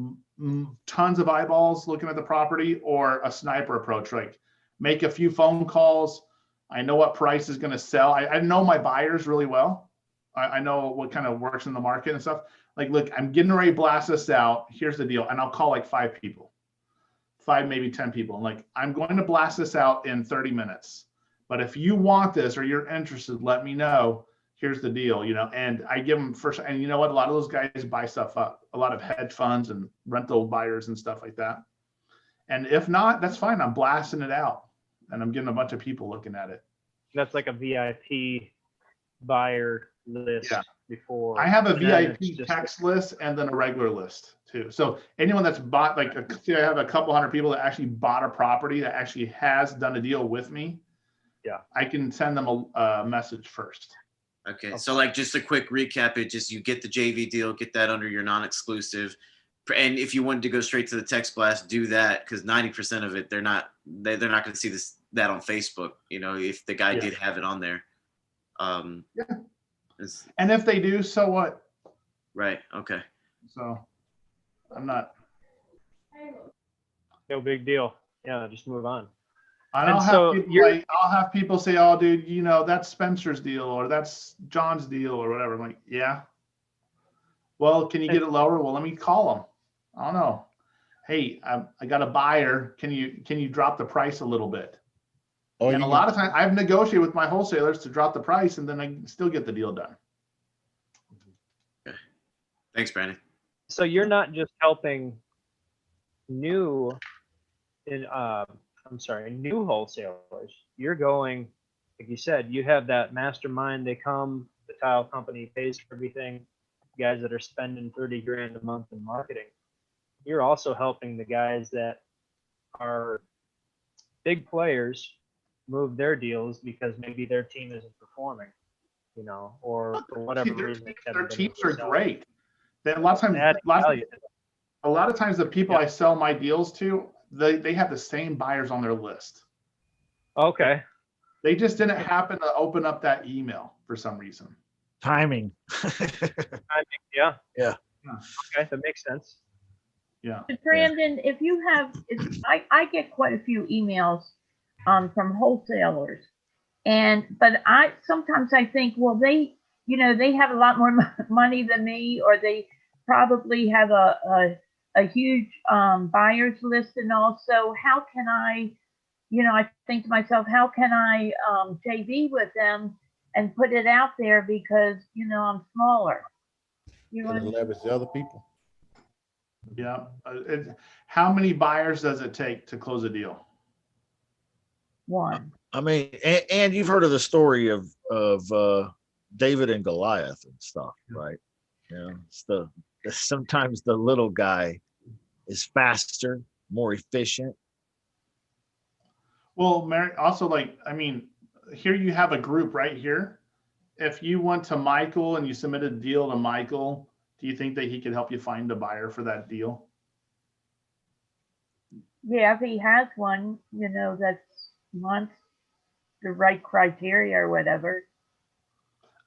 C: tons of eyeballs looking at the property, or a sniper approach, like make a few phone calls. I know what price is going to sell. I know my buyers really well. I know what kind of works in the market and stuff. Like, look, I'm getting ready to blast this out. Here's the deal. And I'll call like 5 people, 5, maybe 10 people. And like, I'm going to blast this out in 30 minutes. But if you want this or you're interested, let me know. Here's the deal, you know, and I give them first. And you know what? A lot of those guys buy stuff up, a lot of hedge funds and rental buyers and stuff like that. And if not, that's fine. I'm blasting it out and I'm getting a bunch of people looking at it.
A: That's like a VIP buyer list.
C: Yeah.
A: Before
C: I have a VIP text list and then a regular list too. So anyone that's bought, like, I have a couple hundred people that actually bought a property that actually has done a deal with me.
A: Yeah,
C: I can send them a message first.
D: Okay, so like just a quick recap, it just you get the JV deal, get that under your non-exclusive, and if you wanted to go straight to the text blast, do that, because 90% of it they're not going to see that on Facebook. You know, if the guy did have it on there.
C: Yeah. And if they do, so what?
D: Right. Okay.
C: So I'm not.
A: No big deal. Yeah, just move on.
C: I'll have people say, oh, dude, you know, that's Spencer's deal, or that's John's deal, or whatever. I'm like, yeah. Well, can you get it lower? Well, let me call them. I don't know. Hey, I got a buyer. Can you drop the price a little bit?
I: Oh,
C: and a lot of times I've negotiated with my wholesalers to drop the price, and then I still get the deal done.
D: Okay. Thanks, Brandon.
A: So you're not just helping new wholesalers. You're going, like you said, you have that mastermind. They come, the tile company pays for everything. Guys that are spending 30 grand a month in marketing. You're also helping the guys that are big players move their deals because maybe their team isn't performing, you know, or for whatever reason.
C: Their teams are great. A lot of times the people I sell my deals to, they have the same buyers on their list.
A: Okay.
C: They just didn't happen to open up that email for some reason.
M: Timing.
A: Yeah.
B: Yeah.
A: Okay, that makes sense.
C: Yeah.
K: Brandon, if you have, I get quite a few emails from wholesalers, But sometimes I think, well, they have a lot more money than me, or they probably have a huge buyers list. And also, how can I, I think to myself, how can I JV with them and put it out there because, I'm smaller. You know what I
I: And
K: mean?
I: leverage the other people.
C: Yeah. How many buyers does it take to close a deal?
K: One.
B: I mean, and you've heard of the story of David and Goliath and stuff, right? It's sometimes the little guy is faster, more efficient.
C: Well, Mary, also here you have a group right here. If you went to Michael and you submitted a deal to Michael, do you think that he could help you find a buyer for that deal?
K: Yeah, if he has one, that's wants the right criteria or whatever.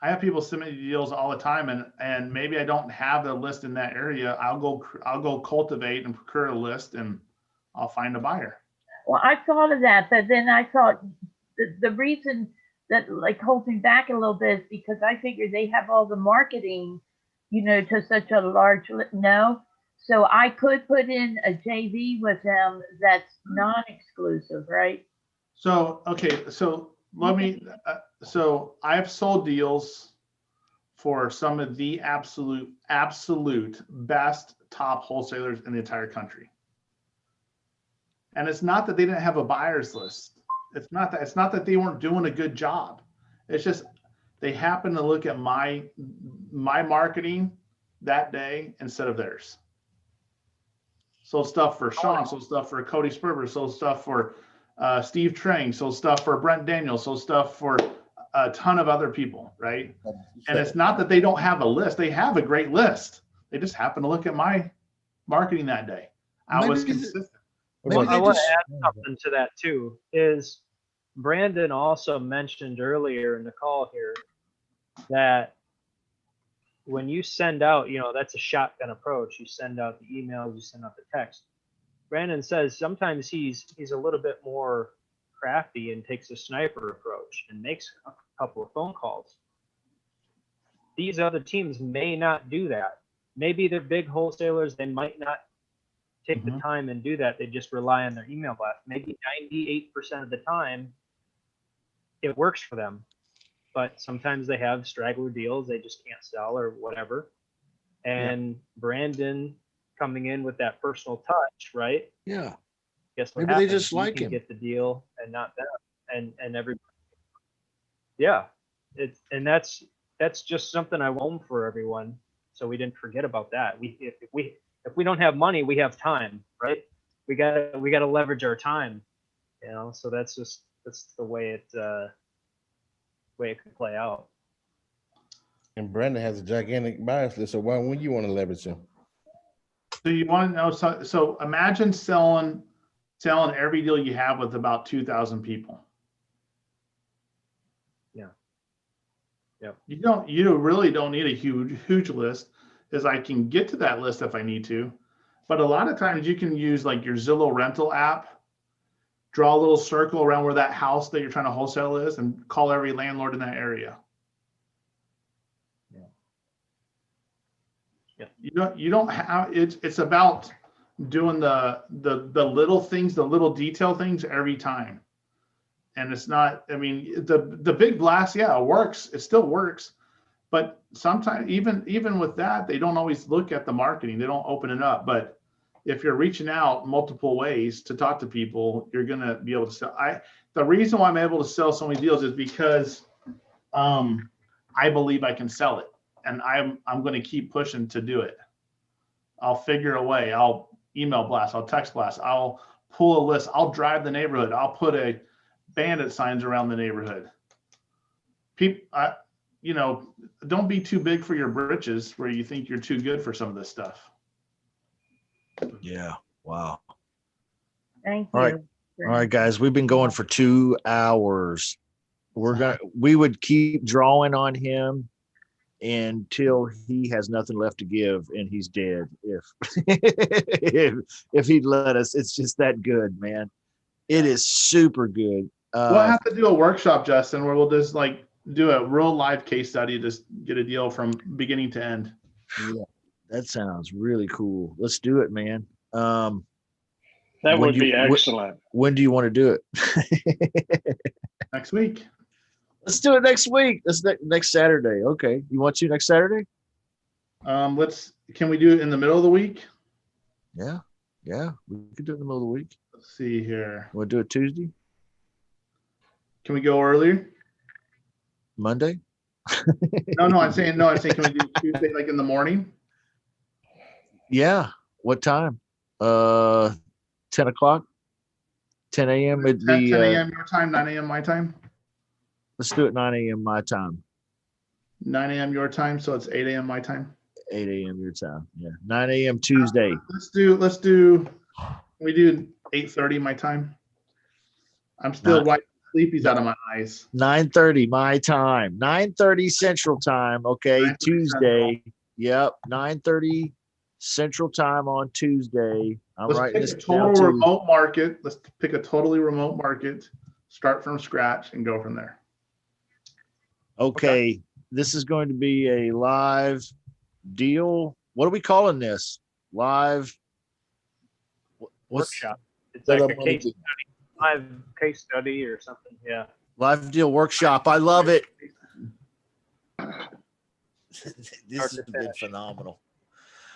C: I have people submit deals all the time, and maybe I don't have the list in that area. I'll go cultivate and procure a list, and I'll find a buyer.
K: Well, I thought of that, but then I thought the reason that holds me back a little bit is because I figure they have all the marketing, to such a large no. So I could put in a JV with them that's non-exclusive, right?
C: So okay, so let me. So I've sold deals for some of the absolute best top wholesalers in the entire country. And it's not that they didn't have a buyer's list. It's not that they weren't doing a good job. It's just they happened to look at my marketing that day instead of theirs. Sold stuff for Sean, sold stuff for Cody Sperber, sold stuff for Steve Trang, sold stuff for Brent Daniels, sold stuff for a ton of other people, right? And it's not that they don't have a list. They have a great list. They just happen to look at my marketing that day. I was consistent.
A: Well, I want to add something to that too. Is Brandon also mentioned earlier in the call here that when you send out, that's a shotgun approach. You send out the emails, you send out the text. Brandon says sometimes he's a little bit more crafty and takes a sniper approach and makes a couple of phone calls. These other teams may not do that. Maybe they're big wholesalers. They might not take the time and do that. They just rely on their email blast. Maybe 98% of the time it works for them, but sometimes they have straggler deals they just can't sell or whatever. And Brandon coming in with that personal touch, right?
B: Yeah.
A: Guess what
B: Maybe
A: happens?
B: they just
A: You
B: like
A: can
B: him.
A: get the deal and not them, and everybody. Yeah, that's just something I want for everyone, so we didn't forget about that. If we don't have money, we have time, right? We gotta leverage our time, So that's the way it could play out.
I: And Brandon has a gigantic buyers list, so why wouldn't you want to leverage him?
C: So you want to know? So imagine selling every deal you have with about 2,000 people.
A: Yeah. Yeah.
C: You really don't need a huge list, as I can get to that list if I need to. But a lot of times you can use like your Zillow rental app, draw a little circle around where that house that you're trying to wholesale is, and call every landlord in that area.
A: Yeah.
C: You don't have it's about doing the little things, the little detail things every time. And it's not, the big blast, yeah, it works. It still works. But sometimes even with that, they don't always look at the marketing. They don't open it up. But if you're reaching out multiple ways to talk to people, you're gonna be able to sell. The reason why I'm able to sell so many deals is because I believe I can sell it. And I'm going to keep pushing to do it. I'll figure a way. I'll email blast. I'll text blast. I'll pull a list. I'll drive the neighborhood. I'll put a bandit signs around the neighborhood. People, don't be too big for your britches where you think you're too good for some of this stuff.
B: Yeah. Wow.
K: Thank you.
B: All right, guys. We've been going for 2 hours. We would keep drawing on him until he has nothing left to give and he's dead. If he'd let us, it's just that good, man. It is super good.
C: We'll have to do a workshop, Justin, where we'll just like do a real live case study, just get a deal from beginning to end.
B: Yeah, that sounds really cool. Let's do it, man.
L: That
B: When
L: would
B: do
L: be
B: you-
L: excellent.
B: When do you want to do it?
C: Next week.
B: Let's do it next week. That's next Saturday. Okay. You want to next Saturday?
C: Can we do it in the middle of the week?
B: Yeah. Yeah. We could do it in the middle of the week.
C: Let's see here.
B: Want to do it Tuesday?
C: Can we go earlier?
B: Monday?
C: No, I'm saying can we do Tuesday like in the morning?
B: Yeah. What time? 10 o'clock? 10 a.m. It'd
C: 10
B: be,
C: 10 a.m. your time, 9 a.m. my time.
B: let's do it 9 a.m. my time.
C: 9 a.m. your time, so it's 8 a.m. my time.
B: 8 a.m. your time. Yeah. 9 a.m. Tuesday.
C: We do 8:30 my time. I'm still wiping sleepies out of my eyes.
B: 9:30 my time. 9:30 Central Time. Okay.
C: 9:30
B: Tuesday. Yep. 9:30 Central Time on Tuesday. I'm
C: Let's
B: writing
C: pick
B: this
C: a
B: down
C: total
B: too.
C: remote market. Let's pick a totally remote market, start from scratch, and go from there.
B: Okay. This is going to be a live deal. What are we calling this? Live
A: Workshop. It's
I: Set
A: like
I: up
A: a
I: on the
A: case study, live case study or something. Yeah.
B: live deal workshop. I love it. This has
A: to
B: been
A: finish.
B: phenomenal.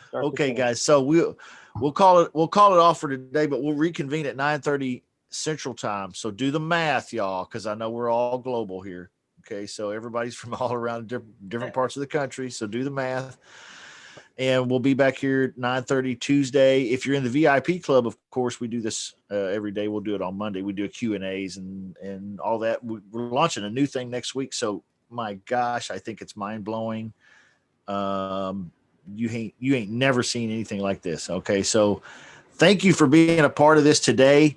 A: Start to
B: Okay,
A: finish.
B: guys. So we'll call it off for today, but we'll reconvene at 9:30 Central Time. So do the math, y'all, because I know we're all global here. Okay, so everybody's from all around different parts of the country. So do the math. And we'll be back here at 9:30 Tuesday. If you're in the VIP club, of course, we do this every day. We'll do it on Monday. We do a Q&As and all that. We're launching a new thing next week. So my gosh, I think it's mind blowing. You ain't never seen anything like this. Okay, so thank you for being a part of this today.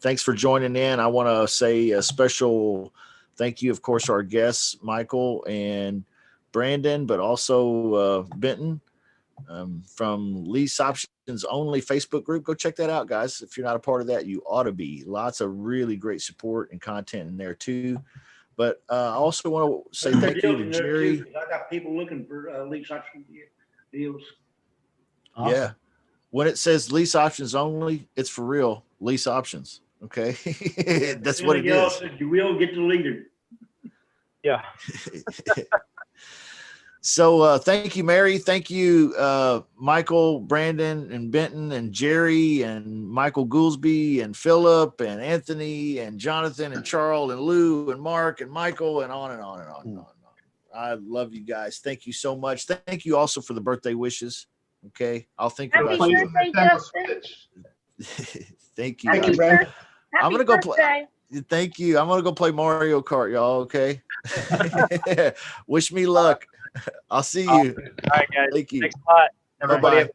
B: Thanks for joining in. I want to say a special thank you, of course, to our guests, Michael and Brandon, but also Benton from Lease Options Only Facebook group. Go check that out, guys. If you're not a part of that, you ought to be. Lots of really great support and content in there too. But I also want to say thank you to Jerry.
J: I got people looking for lease option deals.
B: Awesome. Yeah. When it says Lease Options Only, it's for real. Lease Options. Okay. That's what it is.
J: You will get the leader.
A: Yeah.
B: So thank you, Mary. Thank you, Michael, Brandon, and Benton, and Jerry, and Michael Goolsby, and Philip, and Anthony, and Jonathan, and Charles, and Lou, and Mark, and Michael, and on and on and on and on. I love you guys. Thank you so much. Thank you also for the birthday wishes. Okay. I'll think
K: Happy
B: about you.
K: birthday, Justin.
B: Thank you.
K: Happy
B: guys.
K: birthday.
B: I'm going to go play. Thank you. I'm going to go play Mario Kart, y'all. Okay. Wish me luck. I'll see you.
A: All right, guys.
B: Thank you.
A: Thanks a lot. Everybody
B: Bye-bye.
A: have a